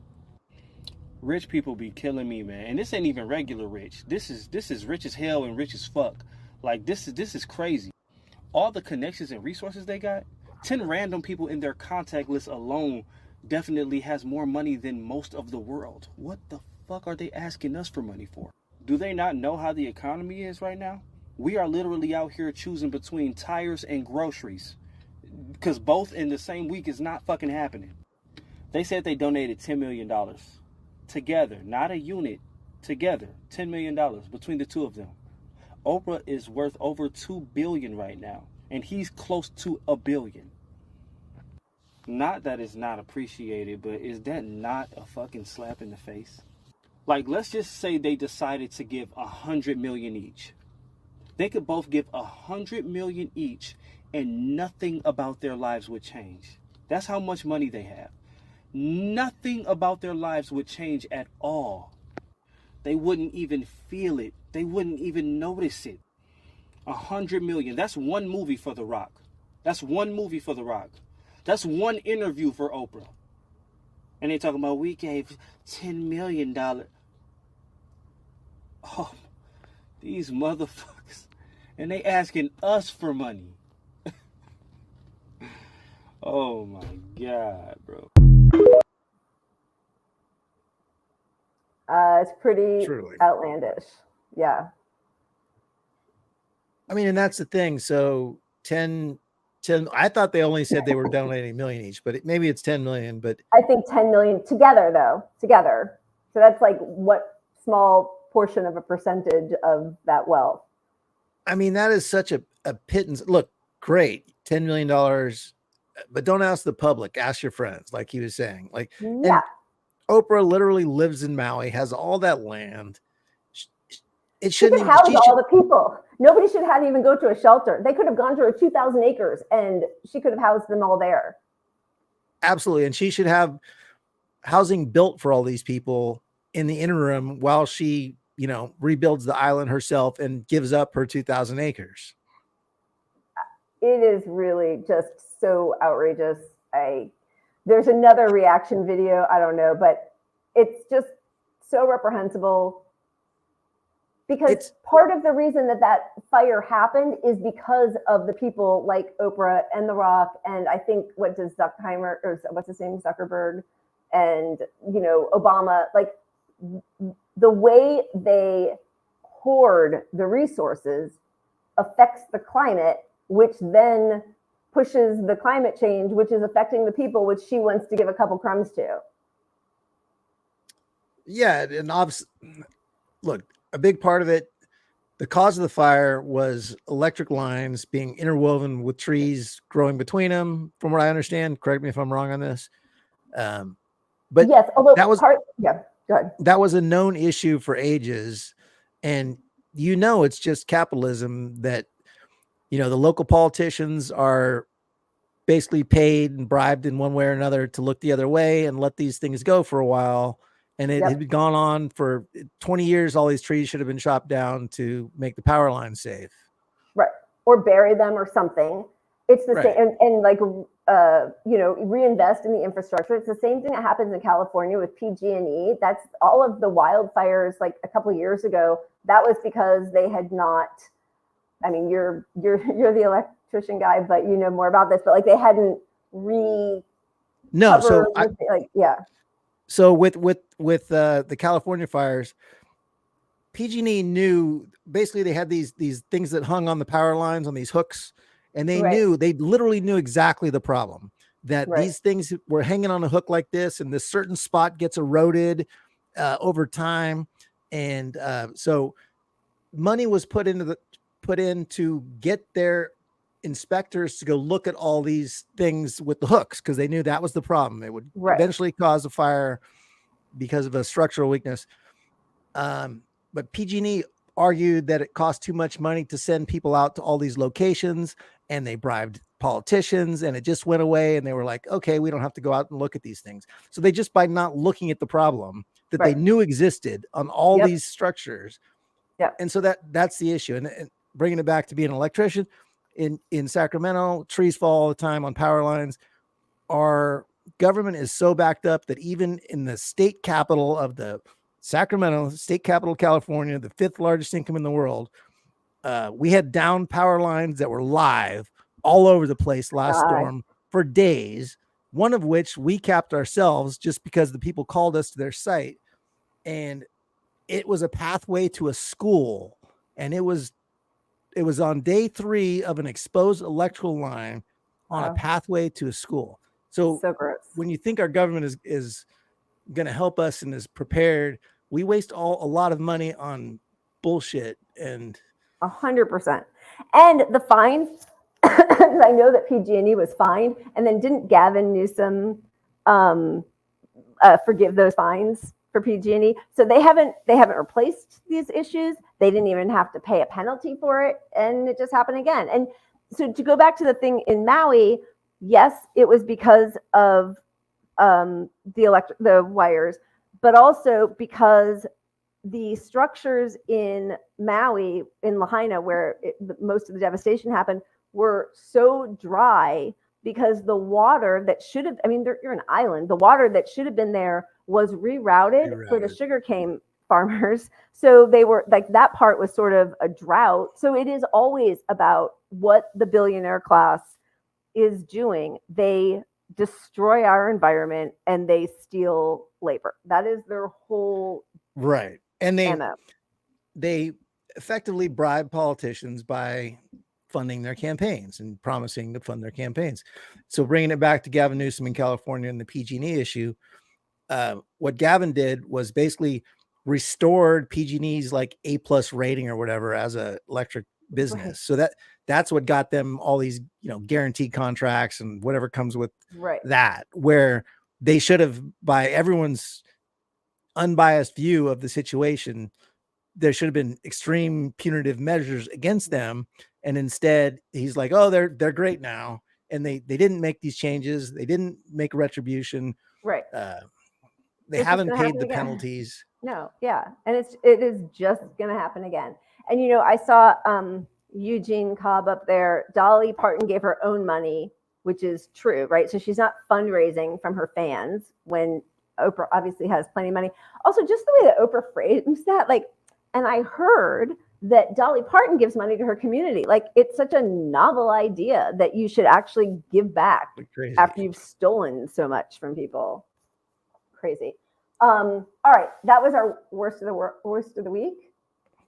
[SPEAKER 10] Rich people be killing me, man. And this ain't even regular rich. This is rich as hell and rich as fuck. Like this is crazy. All the connections and resources they got, 10 random people in their contact list alone definitely has more money than most of the world. What the fuck are they asking us for money for? Do they not know how the economy is right now? We are literally out here choosing between tires and groceries, because both in the same week is not fucking happening. They said they donated $10 million together, not a unit, together, $10 million between the two of them. Oprah is worth over $2 billion right now, and he's close to $1 billion. Not that it's not appreciated, but is that not a fucking slap in the face? Like, let's just say they decided to give $100 million each. They could both give $100 million each, and nothing about their lives would change. That's how much money they have. Nothing about their lives would change at all. They wouldn't even feel it. They wouldn't even notice it. $100 million. That's one movie for The Rock. That's one movie for The Rock. That's one interview for Oprah. And they talking about, we gave $10 million. Oh, these motherfuckers. And they asking us for money. Oh my God, bro.
[SPEAKER 1] It's pretty
[SPEAKER 2] Truly.
[SPEAKER 1] outlandish. Yeah.
[SPEAKER 2] I mean, and that's the thing. So 10, I thought they only said they were donating $1 million each, but maybe it's 10 million. But
[SPEAKER 1] I think 10 million together, though, together. So that's like what small portion of a percentage of that wealth.
[SPEAKER 2] I mean, that is such a pittance. Look, great, $10 million, but don't ask the public, ask your friends, like he was saying. Like,
[SPEAKER 1] yeah.
[SPEAKER 2] Oprah literally lives in Maui, has all that land. It
[SPEAKER 1] She
[SPEAKER 2] shouldn't
[SPEAKER 1] could house all the people. Nobody should have even go to a shelter. They could have gone to her 2,000 acres and she could have housed them all there.
[SPEAKER 2] Absolutely. And she should have housing built for all these people in the interim while she, rebuilds the island herself and gives up her 2,000 acres.
[SPEAKER 1] It is really just so outrageous. There's another reaction video. I don't know, but it's just so reprehensible. Because part of the reason that fire happened is because of the people like Oprah and The Rock, and I think what's his name, Zuckerberg, and Obama. Like the way they hoard the resources affects the climate, which then pushes the climate change, which is affecting the people, which she wants to give a couple crumbs to.
[SPEAKER 2] Yeah, and obviously, look. A big part of it, the cause of the fire was electric lines being interwoven with trees growing between them, from what I understand. Correct me if I'm wrong on this. But
[SPEAKER 1] yes, although
[SPEAKER 2] that was
[SPEAKER 1] go ahead.
[SPEAKER 2] That was a known issue for ages, and it's just capitalism that the local politicians are basically paid and bribed in one way or another to look the other way and let these things go for a while. And it had gone on for 20 years. All these trees should have been chopped down to make the power line safe.
[SPEAKER 1] Right. Or bury them or something. It's the same. And like, reinvest in the infrastructure. It's the same thing that happens in California with PG&E. That's all of the wildfires like a couple of years ago. That was because they had not, I memean, you're the electrician guy, but you know more about this, but like they hadn't
[SPEAKER 2] So with the California fires, PG&E knew basically they had these things that hung on the power lines on these hooks, and they literally knew exactly the problem, that these things were hanging on a hook like this, and this certain spot gets eroded over time, and so money was put in to get their inspectors to go look at all these things with the hooks, because they knew that was the problem. It would eventually cause a fire because of a structural weakness. But PG&E argued that it cost too much money to send people out to all these locations, and they bribed politicians, and it just went away. And they were like, okay, we don't have to go out and look at these things. So they just, by not looking at the problem that they knew existed on all these structures. Yeah. And so that's the issue. And bringing it back to being an electrician, in Sacramento, trees fall all the time on power lines. Our government is so backed up that even in the state capital of the Sacramento, state capital of California, the 5th largest income in the world, We had down power lines that were live all over the place last storm for days, one of which we capped ourselves just because the people called us to their site, and it was a pathway to a school, and it was on day 3 of an exposed electrical line on a pathway to a school. So
[SPEAKER 1] gross.
[SPEAKER 2] When you think our government is going to help us and is prepared, we waste a lot of money on bullshit. And
[SPEAKER 1] 100%. And the fines, I know that PG&E was fined, and then didn't Gavin Newsom forgive those fines for PG&E? So they haven't replaced these issues. They didn't even have to pay a penalty for it, and it just happened again. And so to go back to the thing in Maui, yes, it was because of the wires, but also because the structures in Maui, in Lahaina, where most of the devastation happened, were so dry because the water that should have, you're an island, the water that should have been there was rerouted for the sugarcane farmers. So they were like, that part was sort of a drought. So it is always about what the billionaire class is doing. They destroy our environment and they steal labor. That is their whole
[SPEAKER 2] right. And
[SPEAKER 1] MO.
[SPEAKER 2] they effectively bribe politicians by funding their campaigns and promising to fund their campaigns. So bringing it back to Gavin Newsom in California and the PG&E issue, what Gavin did was basically restored PG&E's like A+ rating or whatever as a electric business. Right. So that's what got them all these, guaranteed contracts and whatever comes with that, where they should have, by everyone's unbiased view of the situation, there should have been extreme punitive measures against them. And instead he's like, oh, they're great now. And they didn't make these changes. They didn't make retribution.
[SPEAKER 1] Right.
[SPEAKER 2] They haven't paid the penalties.
[SPEAKER 1] No. Yeah. And it is just going to happen again. And, I saw Eugene Cobb up there. Dolly Parton gave her own money, which is true, right? So she's not fundraising from her fans when Oprah obviously has plenty of money. Also, just the way that Oprah frames that, and I heard that Dolly Parton gives money to her community. It's such a novel idea that you should actually give back after you've stolen so much from people. Crazy. All right, that was our worst of the week,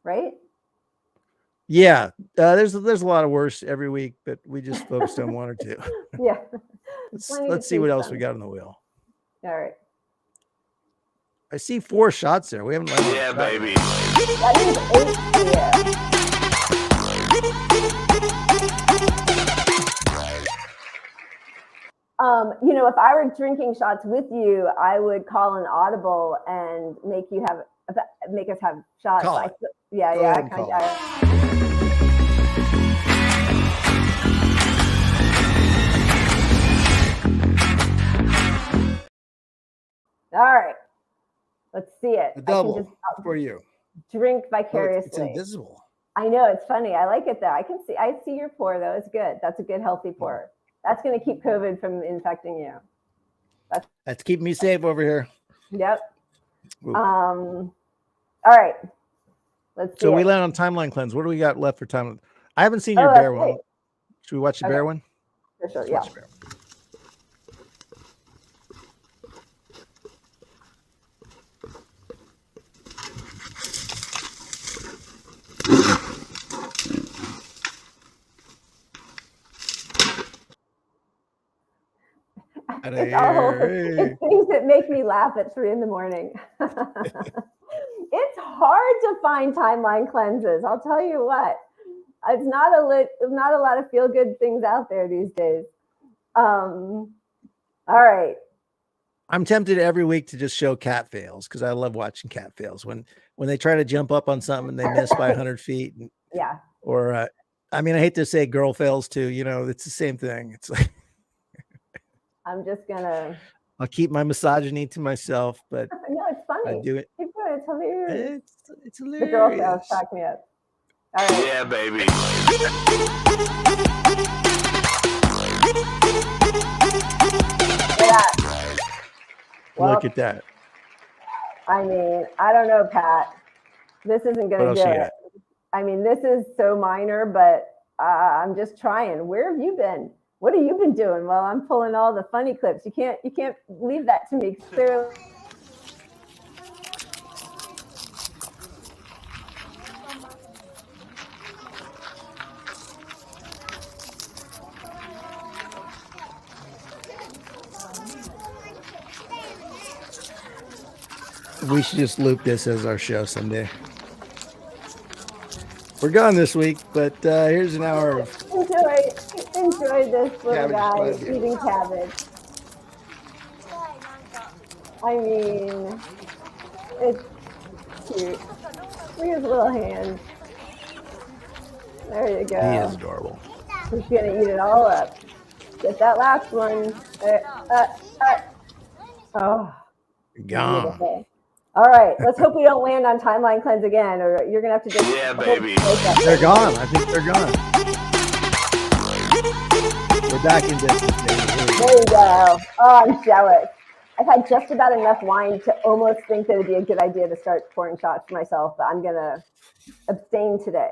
[SPEAKER 1] right?
[SPEAKER 2] Yeah, there's a lot of worse every week, but we just focused on one or two.
[SPEAKER 1] Yeah.
[SPEAKER 2] Let's see what else we got on the wheel.
[SPEAKER 1] All right.
[SPEAKER 2] I see 4 shots there. We haven't.
[SPEAKER 3] Yeah, baby.
[SPEAKER 1] That is 8 here. If I were drinking shots with you, I would call an audible and make us have shots. All right, let's see it.
[SPEAKER 2] A double for you.
[SPEAKER 1] Drink vicariously.
[SPEAKER 2] It's invisible.
[SPEAKER 1] I know, it's funny. I like it though. I see your pour though. It's good. That's a good healthy pour. That's going to keep COVID from infecting you.
[SPEAKER 2] That's keeping me safe over here.
[SPEAKER 1] Yep. All right. Let's see.
[SPEAKER 2] So we land on timeline cleanse. What do we got left for time? I haven't seen your bear one. Should we watch the bear one?
[SPEAKER 1] For sure. Yeah. It's things that make me laugh at 3 a.m. It's hard to find timeline cleanses. I'll tell you what. It's not a lot of feel good things out there these days. All right.
[SPEAKER 2] I'm tempted every week to just show cat fails because I love watching cat fails when they try to jump up on something and they miss by 100 feet.
[SPEAKER 1] Yeah.
[SPEAKER 2] Or I hate to say girl fails too. It's the same thing. It's like.
[SPEAKER 1] I'm just gonna.
[SPEAKER 2] I'll keep my misogyny to myself, but
[SPEAKER 1] no, it's funny.
[SPEAKER 2] I do it.
[SPEAKER 1] Keep going. It's hilarious.
[SPEAKER 2] It's hilarious.
[SPEAKER 1] The girl fails crack me up. All right.
[SPEAKER 3] Yeah, baby.
[SPEAKER 1] Yeah.
[SPEAKER 2] Look at that.
[SPEAKER 1] I don't know, Pat. This isn't gonna do it. I mean, this is so minor, but I'm just trying. Where have you been? What have you been doing? Well, I'm pulling all the funny clips. You can't leave that to me. Clearly.
[SPEAKER 2] We should just loop this as our show someday. We're gone this week, but here's an hour of
[SPEAKER 1] Enjoy this little
[SPEAKER 2] Cabbage
[SPEAKER 1] guy
[SPEAKER 2] flavor.
[SPEAKER 1] eating cabbage. I mean, it's cute. Look at his little hand. There you go.
[SPEAKER 2] He is adorable.
[SPEAKER 1] He's gonna eat it all up. Get that last one. Oh,
[SPEAKER 2] Gone.
[SPEAKER 1] beautiful. All right, let's hope we don't land on timeline cleanse again, or you're gonna have to just.
[SPEAKER 3] Yeah, baby.
[SPEAKER 2] They're gone. I think they're gone. We're back in business.
[SPEAKER 1] There you go. Oh, I'm jealous. I've had just about enough wine to almost think that it'd be a good idea to start pouring shots for myself, but I'm gonna abstain today.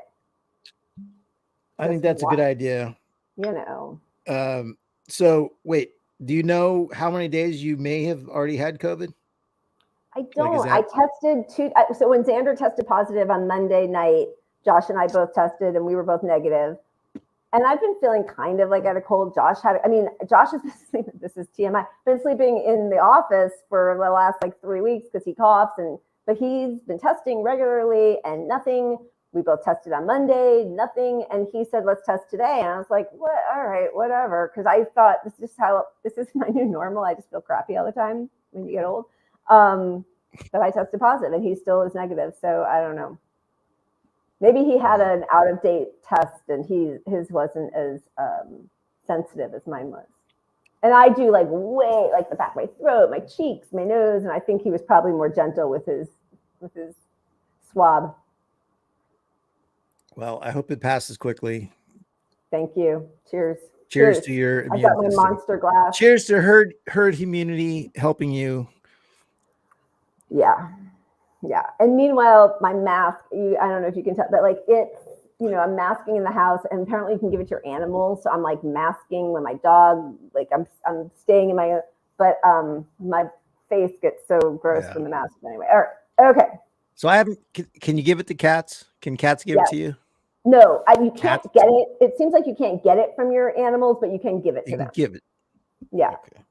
[SPEAKER 2] I think that's a good idea.
[SPEAKER 1] You know.
[SPEAKER 2] So wait, do you know how many days you may have already had COVID?
[SPEAKER 1] I don't. I tested so when Xander tested positive on Monday night, Josh and I both tested and we were both negative. And I've been feeling kind of like I had a cold. Josh has been sleeping, this is TMI, been sleeping in the office for the last like 3 weeks because he coughs, but he's been testing regularly and nothing. We both tested on Monday, nothing. And he said, let's test today. And I was like, what? All right, whatever. Because I thought this is my new normal. I just feel crappy all the time when you get old. But I tested positive and he still is negative. So I don't know. Maybe he had an out of date test and his wasn't as sensitive as mine was. And I do like the back of my throat, my cheeks, my nose. And I think he was probably more gentle with his swab.
[SPEAKER 2] Well, I hope it passes quickly.
[SPEAKER 1] Thank you. Cheers.
[SPEAKER 2] Cheers to your immune
[SPEAKER 1] I got my
[SPEAKER 2] system.
[SPEAKER 1] monster glass.
[SPEAKER 2] Cheers to herd immunity helping you.
[SPEAKER 1] Yeah. And meanwhile, my mask, I don't know if you can tell, but like I'm masking in the house and apparently you can give it to your animals. So I'm like masking when my dog, like I'm staying in my, but my face gets so gross from the mask anyway. All right. Okay.
[SPEAKER 2] So can you give it to cats? Can cats give it to you?
[SPEAKER 1] No, you can't get it. It seems like you can't get it from your animals, but you can give it to them.
[SPEAKER 2] Give it.
[SPEAKER 1] Yeah. Okay.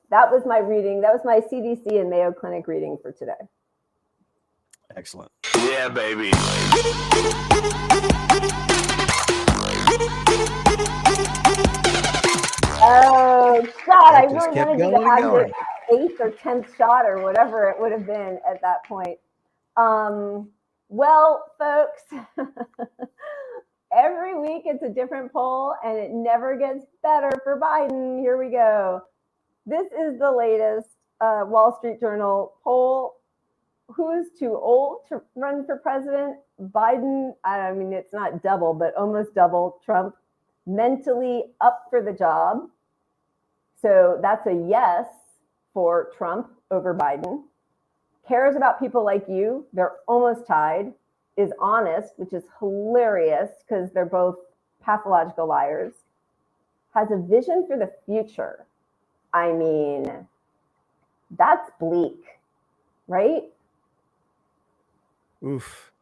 [SPEAKER 1] That was my reading. That was my CDC and Mayo Clinic reading for today.
[SPEAKER 2] Excellent.
[SPEAKER 3] Yeah, baby.
[SPEAKER 1] Oh God! I really wanted you to have
[SPEAKER 2] going.
[SPEAKER 1] your 8th or 10th shot or whatever it would have been at that point. Well, folks, every week it's a different poll, and it never gets better for Biden. Here we go. This is the latest Wall Street Journal poll. Who's too old to run for president? Biden, I mean, it's not double, but almost double. Trump, mentally up for the job. So that's a yes for Trump over Biden. Cares about people like you. They're almost tied. Is honest, which is hilarious because they're both pathological liars. Has a vision for the future. I mean, that's bleak, right?
[SPEAKER 2] Oof.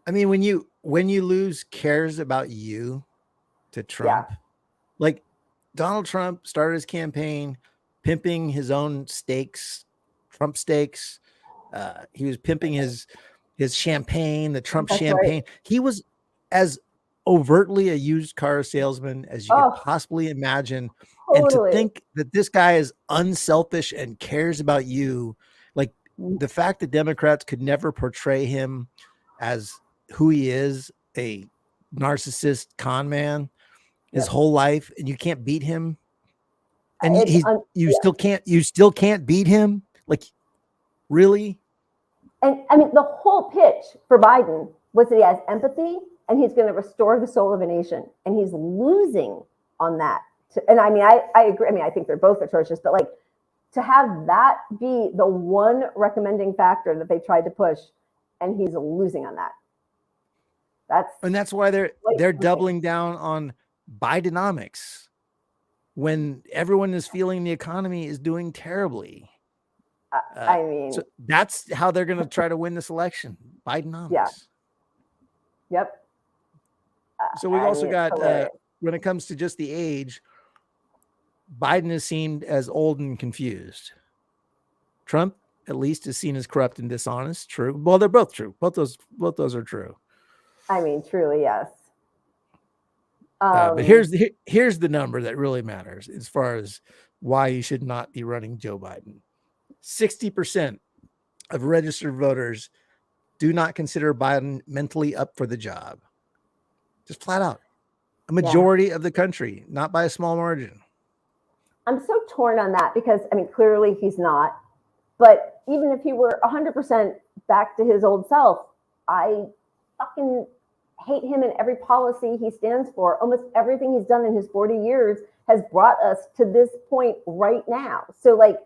[SPEAKER 2] I mean, when you lose cares about you to Trump, like Donald Trump started his campaign pimping his own steaks, Trump steaks. He was pimping his champagne, the Trump champagne. Right. He was as overtly a used car salesman as you could possibly imagine. Totally. And to think that this guy is unselfish and cares about you, like the fact that Democrats could never portray him as who he is, a narcissist con man his whole life, and you can't beat him. And you still can't beat him. Like, really?
[SPEAKER 1] And I mean, the whole pitch for Biden was that he has empathy and he's going to restore the soul of a nation. And he's losing on that. And I mean, I agree. I mean, I think they're both atrocious, but like to have that be the one recommending factor that they tried to push, and he's losing on that.
[SPEAKER 2] That's why they're doubling down on Bidenomics when everyone is feeling the economy is doing terribly.
[SPEAKER 1] I mean,
[SPEAKER 2] so that's how they're going to try to win this election. Bidenomics.
[SPEAKER 1] Yeah. Yep.
[SPEAKER 2] So we've also got, when it comes to just the age, Biden is seen as old and confused. Trump, at least, is seen as corrupt and dishonest. True. Well, they're both true. Both those are true.
[SPEAKER 1] I mean, truly, yes.
[SPEAKER 2] But here's the number that really matters as far as why you should not be running Joe Biden. 60% of registered voters do not consider Biden mentally up for the job. Just flat out. A majority of the country, not by a small margin.
[SPEAKER 1] I'm so torn on that because, I mean, clearly he's not. But even if he were 100% back to his old self, I fucking hate him and every policy he stands for. Almost everything he's done in his 40 years has brought us to this point right now. So, like,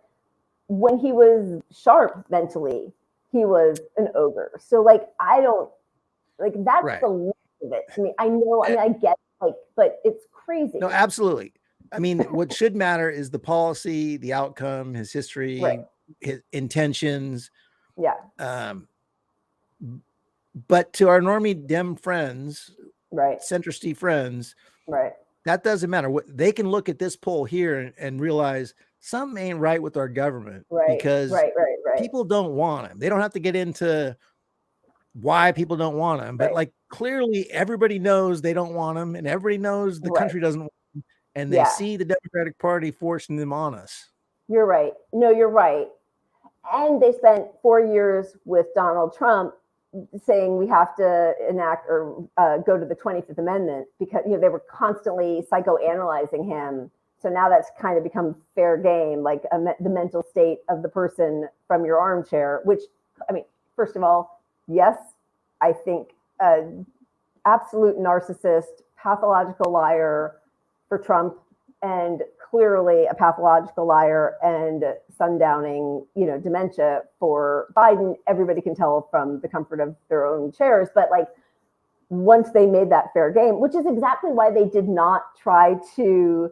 [SPEAKER 1] when he was sharp mentally, he was an ogre. So, like, I don't, like, that's
[SPEAKER 2] Right.
[SPEAKER 1] the limit of it to me. I know, I mean, I get, like, but it's crazy.
[SPEAKER 2] No, absolutely. I mean, what should matter is the policy, the outcome, his history,
[SPEAKER 1] Right.
[SPEAKER 2] his intentions.
[SPEAKER 1] Yeah.
[SPEAKER 2] But to our normie Dem friends,
[SPEAKER 1] Right.
[SPEAKER 2] centristy friends,
[SPEAKER 1] Right.
[SPEAKER 2] that doesn't matter. What they can look at this poll here and realize something ain't right with our government because
[SPEAKER 1] Right.
[SPEAKER 2] people don't want him. They don't have to get into why people don't want him, but like clearly everybody knows they don't want him, and everybody knows the country doesn't want him, and they see the Democratic Party forcing them on us.
[SPEAKER 1] You're right. No, you're right. And they spent 4 years with Donald Trump saying we have to enact or go to the 25th Amendment because, you know, they were constantly psychoanalyzing him. So now that's kind of become fair game, like the mental state of the person from your armchair, which, I mean, first of all, yes, I think absolute narcissist, pathological liar for Trump, and clearly a pathological liar and sundowning, you know, dementia for Biden. Everybody can tell from the comfort of their own chairs. But like, once they made that fair game, which is exactly why they did not try to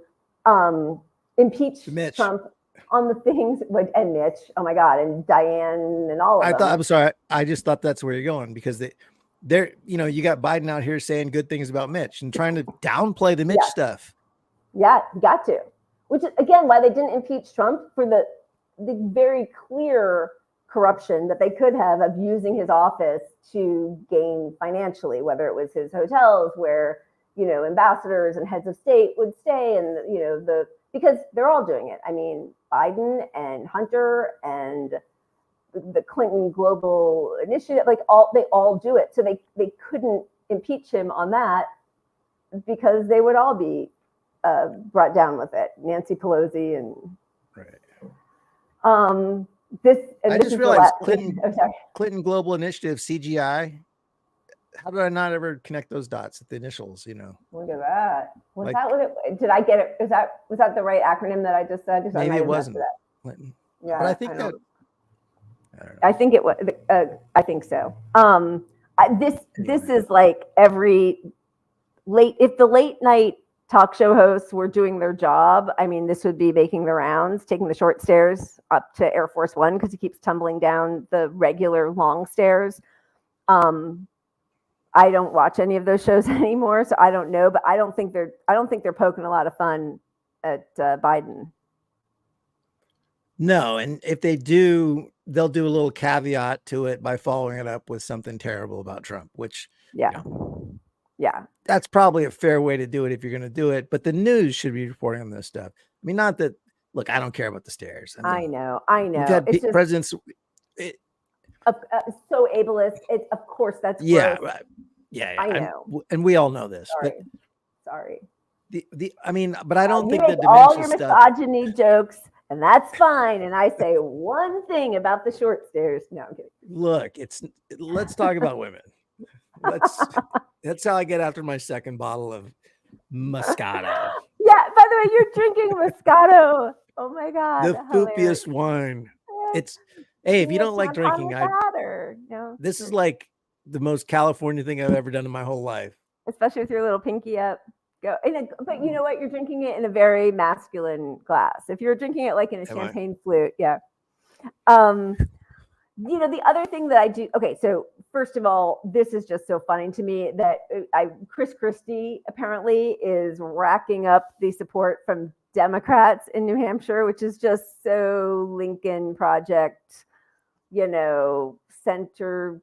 [SPEAKER 1] impeach Trump on the things, and Mitch, oh my God, and Diane and all of them.
[SPEAKER 2] I'm sorry. I just thought that's where you're going because they're, you know, you got Biden out here saying good things about Mitch and trying to downplay the Mitch stuff.
[SPEAKER 1] Yeah, got to. Which is, again, why they didn't impeach Trump for the very clear corruption that they could have of using his office to gain financially, whether it was his hotels where, you know, ambassadors and heads of state would stay, and, you know, because they're all doing it. I mean, Biden and Hunter and the Clinton Global Initiative, like they all do it. So they couldn't impeach him on that because they would all be brought down with it. Nancy Pelosi and
[SPEAKER 2] I just realized Clinton Global Initiative, CGI. How did I not ever connect those dots at the initials? You know,
[SPEAKER 1] look at that. Was that what it? Did I get it? Was that the right acronym that I just said?
[SPEAKER 2] Maybe it wasn't Clinton.
[SPEAKER 1] Yeah,
[SPEAKER 2] but I think that.
[SPEAKER 1] I think it was. I think so. This is like if the late night talk show hosts were doing their job, I mean, this would be making the rounds, taking the short stairs up to Air Force One because he keeps tumbling down the regular long stairs. I don't watch any of those shows anymore, so I don't know. But I don't think they're poking a lot of fun at Biden.
[SPEAKER 2] No, and if they do, they'll do a little caveat to it by following it up with something terrible about Trump, which that's probably a fair way to do it if you're going to do it. But the news should be reporting on this stuff. I mean, not that. Look, I don't care about the stairs.
[SPEAKER 1] I know.
[SPEAKER 2] We've had presidents.
[SPEAKER 1] So ableist. Of course, that's
[SPEAKER 2] yeah,
[SPEAKER 1] gross.
[SPEAKER 2] right. Yeah,
[SPEAKER 1] I know,
[SPEAKER 2] and we all know this.
[SPEAKER 1] Sorry.
[SPEAKER 2] I mean, but I don't think
[SPEAKER 1] you
[SPEAKER 2] the
[SPEAKER 1] make all your
[SPEAKER 2] stuff.
[SPEAKER 1] misogyny jokes, and that's fine. And I say one thing about the short stairs. No, I'm kidding.
[SPEAKER 2] Look, let's talk about women. That's how I get after my second bottle of Moscato.
[SPEAKER 1] Yeah. By the way, you're drinking Moscato. Oh my God.
[SPEAKER 2] The poopiest wine. It's hey, if you don't like drinking,
[SPEAKER 1] no.
[SPEAKER 2] this is like the most California thing I've ever done in my whole life.
[SPEAKER 1] Especially with your little pinky up. But you know what? You're drinking it in a very masculine glass. If you're drinking it like in a champagne flute, yeah. The other thing that I do. Okay, so first of all, this is just so funny to me that Chris Christie apparently is racking up the support from Democrats in New Hampshire, which is just so Lincoln Project, center.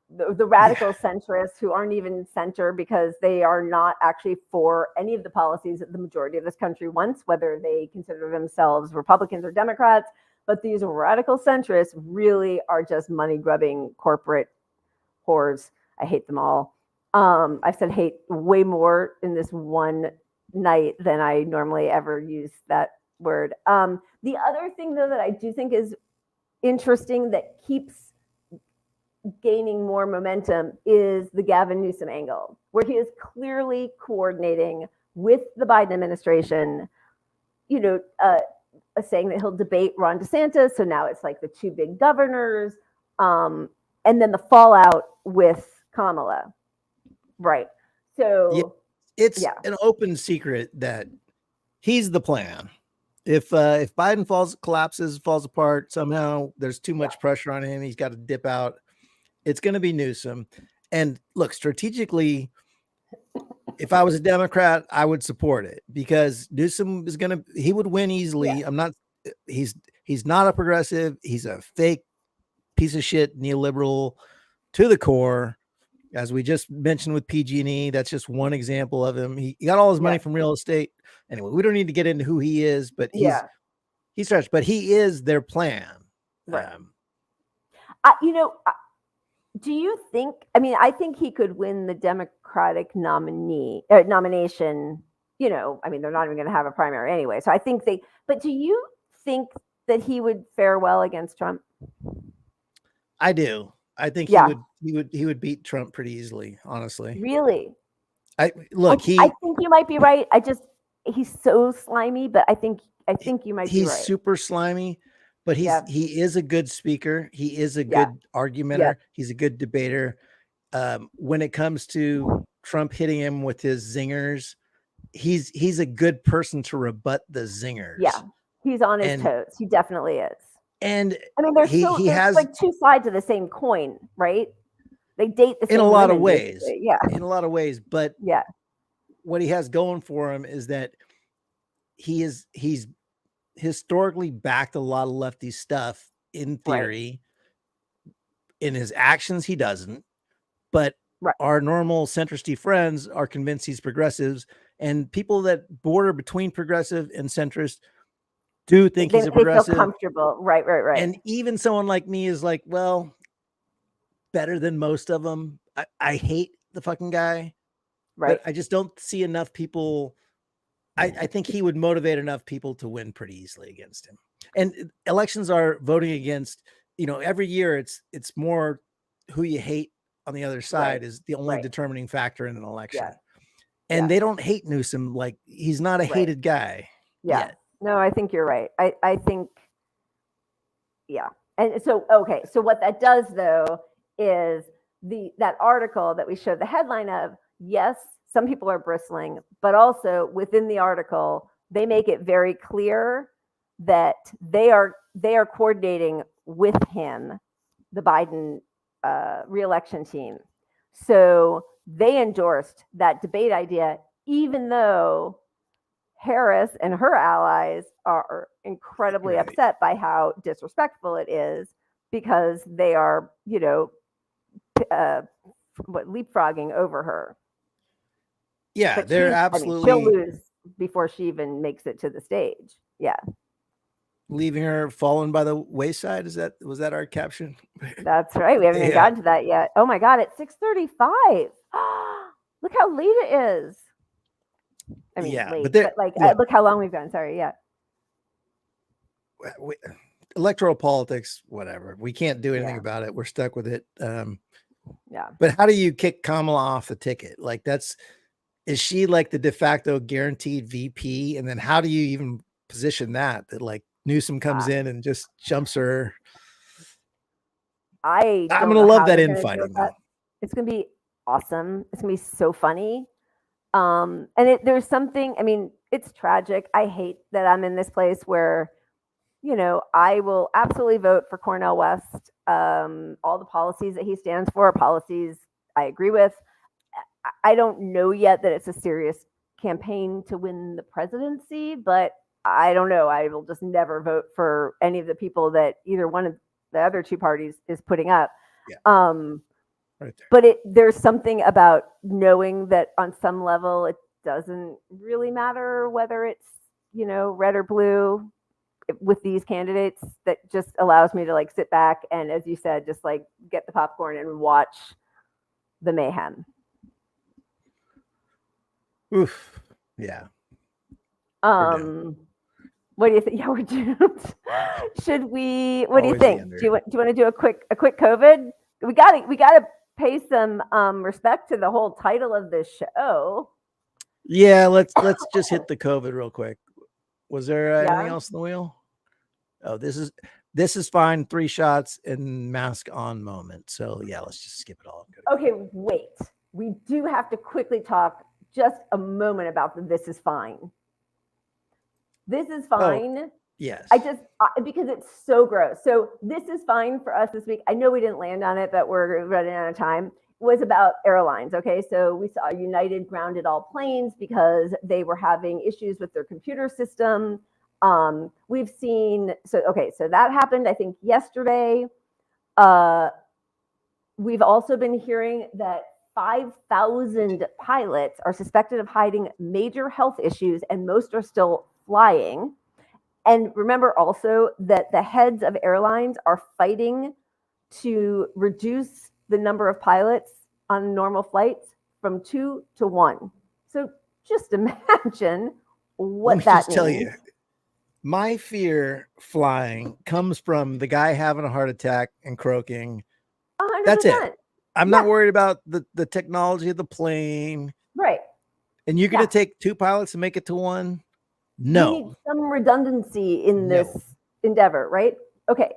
[SPEAKER 1] The radical centrists who aren't even center because they are not actually for any of the policies that the majority of this country wants, whether they consider themselves Republicans or Democrats. But these radical centrists really are just money grubbing corporate whores. I hate them all. I've said hate way more in this one night than I normally ever use that word. The other thing, though, that I do think is interesting that keeps gaining more momentum is the Gavin Newsom angle, where he is clearly coordinating with the Biden administration, saying that he'll debate Ron DeSantis. So now it's like the two big governors, and then the fallout with Kamala. Right. So
[SPEAKER 2] it's an open secret that he's the plan. If Biden falls apart somehow, there's too much pressure on him. He's got to dip out. It's going to be Newsom. And look, strategically, if I was a Democrat, I would support it because Newsom he would win easily. Yeah. He's not a progressive. He's a fake piece of shit neoliberal to the core. As we just mentioned with PG&E, that's just one example of him. He got all his money from real estate. Anyway, we don't need to get into who he is, but he's stretched, but he is their plan.
[SPEAKER 1] Right. Do you think, I think he could win the Democratic nomination, they're not even going to have a primary anyway. So I think but do you think that he would fare well against Trump?
[SPEAKER 2] I do. I think he would beat Trump pretty easily, honestly.
[SPEAKER 1] Really?
[SPEAKER 2] I think
[SPEAKER 1] you might be right. He's so slimy, but I think you might be right.
[SPEAKER 2] He's super slimy. But he is a good speaker. He is a good argumenter. Yeah. He's a good debater. When it comes to Trump hitting him with his zingers, he's a good person to rebut the zingers.
[SPEAKER 1] Yeah, he's on his toes. He definitely is.
[SPEAKER 2] And
[SPEAKER 1] there's like two sides of the same coin, right? They date the same
[SPEAKER 2] in a lot
[SPEAKER 1] women,
[SPEAKER 2] of ways.
[SPEAKER 1] Basically. Yeah,
[SPEAKER 2] in a lot of ways. But what he has going for him is that he's historically backed a lot of lefty stuff in theory. In his actions, he doesn't, but our normal centristy friends are convinced he's progressives, and people that border between progressive and centrist do think he's a progressive.
[SPEAKER 1] They feel comfortable. Right.
[SPEAKER 2] And even someone like me is like, well, better than most of them. I hate the fucking guy, but I just don't see enough people. I think he would motivate enough people to win pretty easily against him. And elections are voting against, every year it's more who you hate on the other side is the only determining factor in an election. Yeah. And they don't hate Newsom. Like he's not a hated guy.
[SPEAKER 1] Yeah. Yet. No, I think you're right. I think, And so what that does though, is that article that we showed the headline of, yes, some people are bristling, but also within the article, they make it very clear that they are coordinating with him, the Biden re-election team. So they endorsed that debate idea, even though Harris and her allies are incredibly upset by how disrespectful it is because they are, leapfrogging over her.
[SPEAKER 2] Yeah, but they're absolutely.
[SPEAKER 1] She'll lose before she even makes it to the stage. Yeah,
[SPEAKER 2] leaving her fallen by the wayside. Was that our caption?
[SPEAKER 1] That's right. We haven't even gotten to that yet. Oh my God, it's 6:35. Look how late it is. I mean, late, but look how long we've gone. Sorry,
[SPEAKER 2] electoral politics, whatever. We can't do anything about it. We're stuck with it. But how do you kick Kamala off the ticket? Like is she like the de facto guaranteed VP? And then how do you even position that like Newsom comes in and just jumps her?
[SPEAKER 1] I'm
[SPEAKER 2] going to love that infighting.
[SPEAKER 1] It's going to be awesome. It's going to be so funny. And there's something, I mean, it's tragic. I hate that I'm in this place where, I will absolutely vote for Cornel West. All the policies that he stands for are policies I agree with. I don't know yet that it's a serious campaign to win the presidency, but I don't know. I will just never vote for any of the people that either one of the other two parties is putting up.
[SPEAKER 2] Yeah. Right there.
[SPEAKER 1] But there's something about knowing that on some level it doesn't really matter whether it's, red or blue with these candidates, that just allows me to like sit back and, as you said, just like get the popcorn and watch the mayhem.
[SPEAKER 2] Oof. Yeah.
[SPEAKER 1] What do you think? Yeah, we're doomed. Should we? What do you
[SPEAKER 2] Always the
[SPEAKER 1] think?
[SPEAKER 2] ender.
[SPEAKER 1] Do you want to do a quick COVID? We gotta pay some respect to the whole title of this show.
[SPEAKER 2] Yeah, let's just hit the COVID real quick. Was there anything else in the wheel? Oh, this is fine. 3 shots and mask on moment. So yeah, let's just skip it all.
[SPEAKER 1] Okay, wait. We do have to quickly talk just a moment about the "this is fine." This is fine.
[SPEAKER 2] Oh, yes.
[SPEAKER 1] Because it's so gross. So this is fine for us this week. I know we didn't land on it, but we're running out of time. Was about airlines. Okay, so we saw United grounded all planes because they were having issues with their computer system. We've seen so that happened, I think, yesterday. We've also been hearing that 5,000 pilots are suspected of hiding major health issues, and most are still flying. And remember also that the heads of airlines are fighting to reduce the number of pilots on normal flights from 2 to 1. So just imagine what that means.
[SPEAKER 2] Tell you, my fear flying comes from the guy having a heart attack and croaking.
[SPEAKER 1] 100%.
[SPEAKER 2] That's it. I'm not worried about the technology of the plane.
[SPEAKER 1] Right.
[SPEAKER 2] And you're going to take 2 pilots and make it to 1? No.
[SPEAKER 1] We need some redundancy in this endeavor, right? Okay.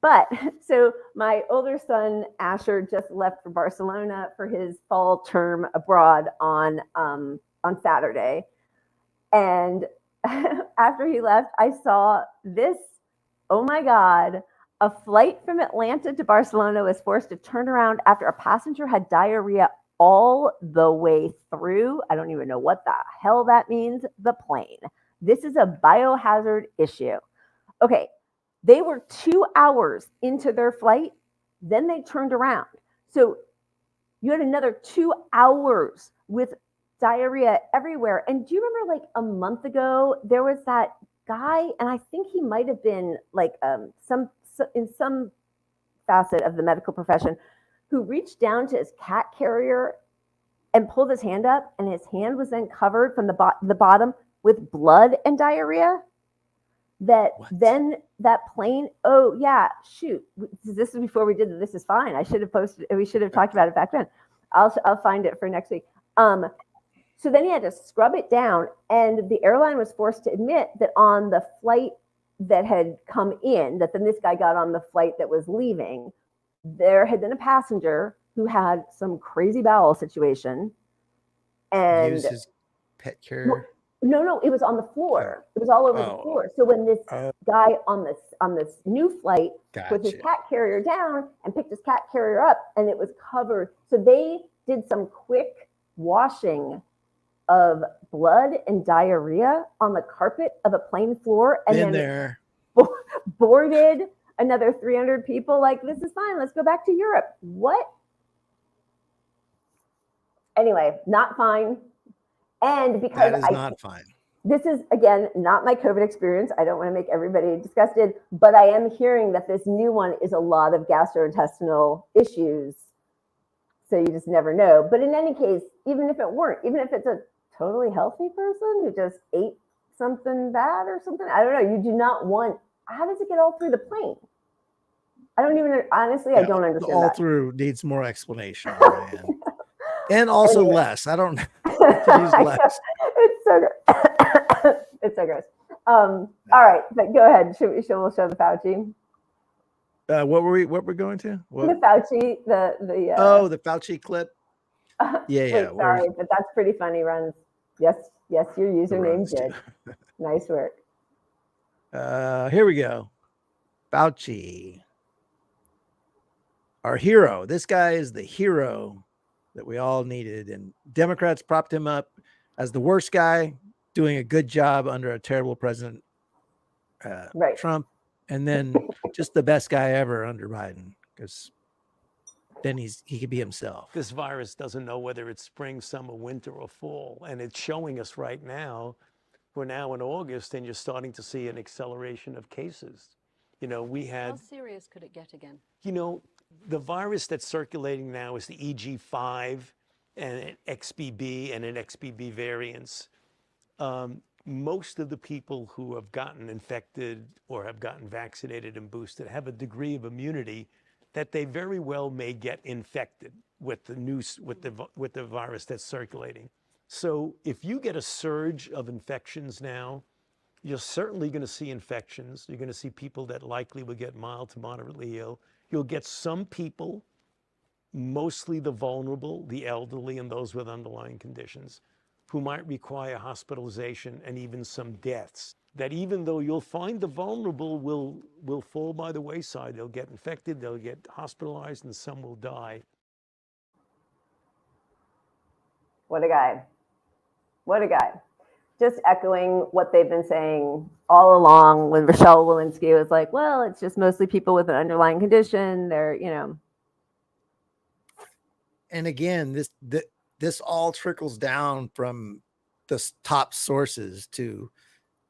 [SPEAKER 1] But so my older son, Asher, just left for Barcelona for his fall term abroad on Saturday. And after he left, I saw this, oh my God, a flight from Atlanta to Barcelona was forced to turn around after a passenger had diarrhea all the way through. I don't even know what the hell that means, the plane. This is a biohazard issue. Okay, they were 2 hours into their flight, then they turned around. So you had another 2 hours with diarrhea everywhere. And do you remember like a month ago, there was that guy, and I think he might have been like in some facet of the medical profession, who reached down to his cat carrier and pulled his hand up, and his hand was then covered from the bottom with blood and diarrhea. Then that plane, oh yeah, shoot. This is before we did This Is Fine. We should have talked about it back then. I'll find it for next week. So then he had to scrub it down, and the airline was forced to admit that on the flight that had come in, that then this guy got on the flight that was leaving, there had been a passenger who had some crazy bowel situation. And
[SPEAKER 2] use his pet carrier.
[SPEAKER 1] No, it was on the floor. It was all over the floor. So when this guy on this new flight put his cat carrier down and picked his cat carrier up, and it was covered. So they did some quick washing of blood and diarrhea on the carpet of a plane floor, and then boarded another 300 people. Like, this is fine. Let's go back to Europe. What? Anyway, not fine. And because
[SPEAKER 2] that is not fine.
[SPEAKER 1] This is, again, not my COVID experience. I don't want to make everybody disgusted, but I am hearing that this new one is a lot of gastrointestinal issues. So you just never know. But in any case, even if it's a totally healthy person who just ate something bad or something, I don't know. You do not want, how does it get all through the plane? I don't even, honestly, I don't understand
[SPEAKER 2] all
[SPEAKER 1] that.
[SPEAKER 2] Through needs more explanation. And also less. I don't use less.
[SPEAKER 1] It's so gross. It's so gross. All right, but go ahead. We'll show the Fauci.
[SPEAKER 2] What we're going to?
[SPEAKER 1] The
[SPEAKER 2] What?
[SPEAKER 1] Fauci,
[SPEAKER 2] The Fauci clip. Yeah.
[SPEAKER 1] Wait, sorry, but that's pretty funny, Runs. Yes, your username
[SPEAKER 2] Runs
[SPEAKER 1] did. Nice work.
[SPEAKER 2] Here we go. Fauci, our hero. This guy is the hero that we all needed, and Democrats propped him up as the worst guy doing a good job under a terrible president,
[SPEAKER 1] Right.
[SPEAKER 2] Trump, and then just the best guy ever under Biden, because then he could be himself.
[SPEAKER 11] This virus doesn't know whether it's spring, summer, winter, or fall, and it's showing us right now. We're now in August, and you're starting to see an acceleration of cases. You know, we had.
[SPEAKER 12] How serious could it get again?
[SPEAKER 11] You know, the virus that's circulating now is the EG5 and an XBB and an XBB variants. Most of the people who have gotten infected or have gotten vaccinated and boosted have a degree of immunity that they very well may get infected with the virus that's circulating. So if you get a surge of infections now, you're certainly going to see infections. You're going to see people that likely will get mild to moderately ill. You'll get some people, mostly the vulnerable, the elderly, and those with underlying conditions, who might require hospitalization and even some deaths. That even though you'll find the vulnerable will fall by the wayside, they'll get infected, they'll get hospitalized, and some will die.
[SPEAKER 1] What a guy. What a guy. Just echoing what they've been saying all along when Rochelle Walensky was like, well, it's just mostly people with an underlying condition. They're,
[SPEAKER 2] And again, this all trickles down from the top sources to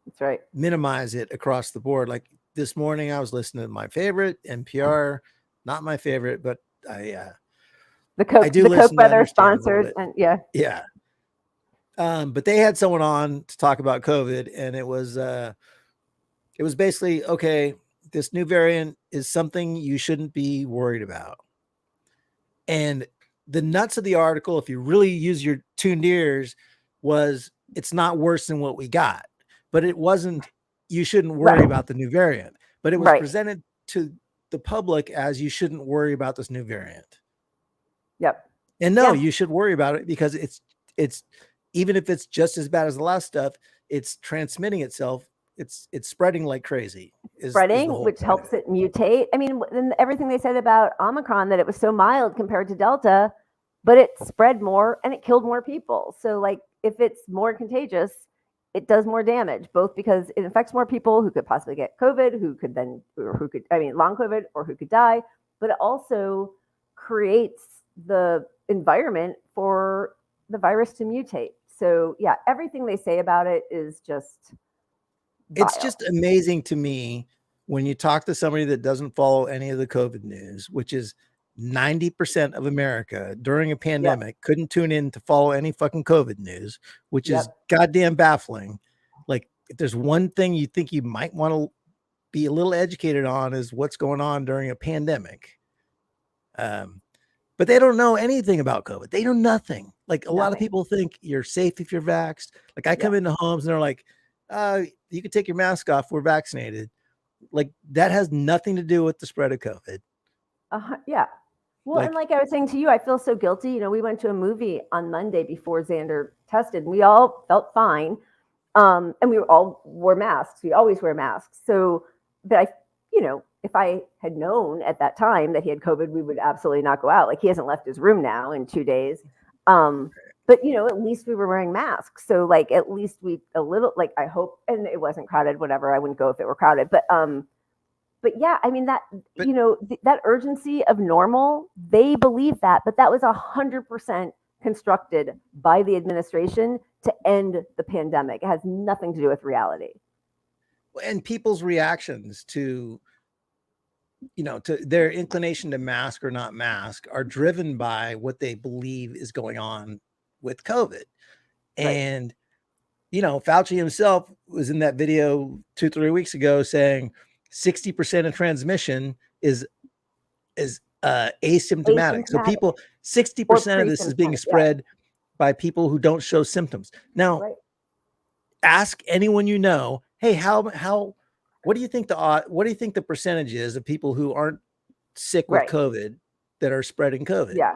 [SPEAKER 1] that's right.
[SPEAKER 2] minimize it across the board. Like this morning, I was listening to my favorite NPR, not my favorite, but the Coke
[SPEAKER 1] weather sponsored, and
[SPEAKER 2] yeah. But they had someone on to talk about COVID, and it was basically, okay, this new variant is something you shouldn't be worried about. And the nuts of the article, if you really use your tuned ears, was it's not worse than what we got, but it wasn't, you shouldn't worry about the new variant, but it was presented to the public as you shouldn't worry about this new variant.
[SPEAKER 1] Yep.
[SPEAKER 2] And no, you should worry about it because it's even if it's just as bad as the last stuff, it's transmitting itself. It's spreading like crazy.
[SPEAKER 1] Which helps it mutate. I mean, everything they said about Omicron, that it was so mild compared to Delta, but it spread more and it killed more people. So like if it's more contagious, it does more damage, both because it infects more people who could possibly get COVID, long COVID, or who could die, but it also creates the environment for the virus to mutate. So yeah, everything they say about it is just vile.
[SPEAKER 2] It's just amazing to me when you talk to somebody that doesn't follow any of the COVID news, which is 90% of America during a pandemic couldn't tune in to follow any fucking COVID news, which is goddamn baffling. Like if there's one thing you think you might want to be a little educated on is what's going on during a pandemic. But they don't know anything about COVID. They know nothing. Like a lot of people think you're safe if you're vaxxed. Like I come into homes and they're like, you can take your mask off. We're vaccinated. Like that has nothing to do with the spread of COVID.
[SPEAKER 1] Yeah. Well, and like I was saying to you, I feel so guilty. You know, we went to a movie on Monday before Xander tested. We all felt fine. And we all wore masks. We always wear masks. So, but if I had known at that time that he had COVID, we would absolutely not go out. Like he hasn't left his room now in 2 days. But at least we were wearing masks. So like, at least I hope, and it wasn't crowded, whatever. I wouldn't go if it were crowded, but yeah, I mean that urgency of normal, they believe that, but that was 100% constructed by the administration to end the pandemic. It has nothing to do with reality.
[SPEAKER 2] And people's reactions to their inclination to mask or not mask are driven by what they believe is going on with COVID. And, Fauci himself was in that video 2-3 weeks ago saying 60% of transmission is asymptomatic. So 60% of this is being spread by people who don't show symptoms. Now, ask anyone hey, what do you think the percentage is of people who aren't sick with
[SPEAKER 1] Right.
[SPEAKER 2] COVID that are spreading COVID.
[SPEAKER 1] Yeah.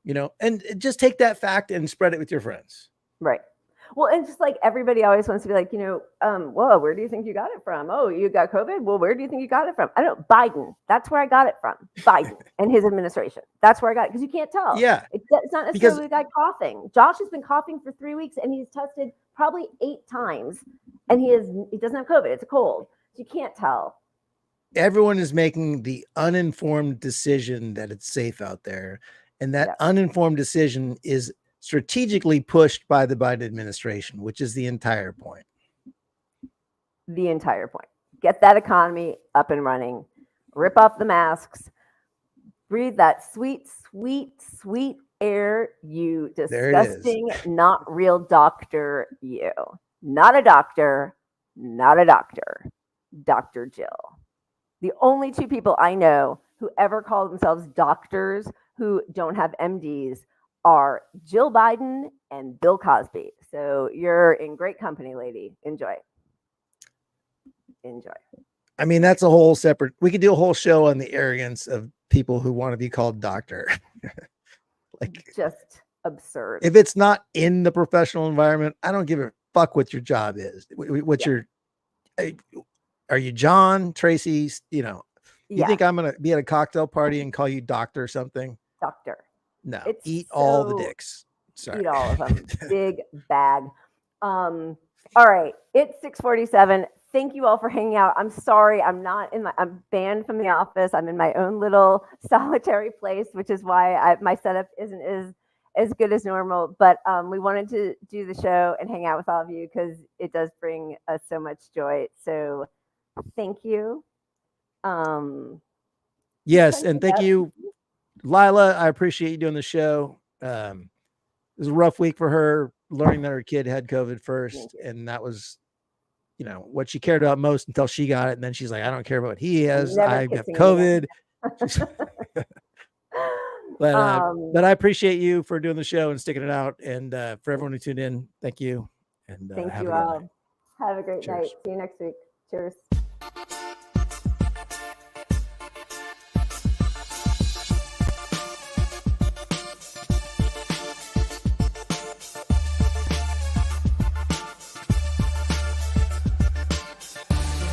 [SPEAKER 2] You know, and just take that fact and spread it with your friends.
[SPEAKER 1] Right. Well, and just like everybody always wants to be like, whoa, where do you think you got it from? Oh, you got COVID? Well, where do you think you got it from? I don't know. Biden. That's where I got it from. Biden and his administration. That's where I got it. Because you can't tell.
[SPEAKER 2] Yeah.
[SPEAKER 1] It's not necessarily the guy coughing. Josh has been coughing for 3 weeks and he's tested probably 8 times and he doesn't have COVID. It's a cold. So you can't tell.
[SPEAKER 2] Everyone is making the uninformed decision that it's safe out there. And that uninformed decision is strategically pushed by the Biden administration, which is the entire point.
[SPEAKER 1] The entire point. Get that economy up and running. Rip off the masks. Breathe that sweet, sweet, sweet air, you disgusting, not real doctor, you. Not a doctor, not a doctor. Dr. Jill. The only 2 people I know who ever call themselves doctors who don't have MDs are Jill Biden and Bill Cosby. So you're in great company, lady. Enjoy. Enjoy.
[SPEAKER 2] I mean, that's a whole separate, we could do a whole show on the arrogance of people who want to be called doctor. Like,
[SPEAKER 1] just absurd.
[SPEAKER 2] If it's not in the professional environment, I don't give a fuck what your job is. What's your, are you John, Tracy? You know, you think I'm going to be at a cocktail party and call you doctor or something?
[SPEAKER 1] Doctor.
[SPEAKER 2] No, eat all the dicks. Sorry.
[SPEAKER 1] Eat all of them. Big bag. All right. It's 6:47. Thank you all for hanging out. I'm sorry. I'm banned from the office. I'm in my own little solitary place, which is why my setup isn't as good as normal. But we wanted to do the show and hang out with all of you because it does bring us so much joy. So thank you.
[SPEAKER 2] Yes. And thank you, Lila. I appreciate you doing the show. It was a rough week for her, learning that her kid had COVID first. And that was, what she cared about most until she got it. And then she's like, I don't care about what he has. I have COVID. But I appreciate you for doing the show and sticking it out. And for everyone who tuned in, thank you. And
[SPEAKER 1] thank you all. Have a great night. See you next week. Cheers.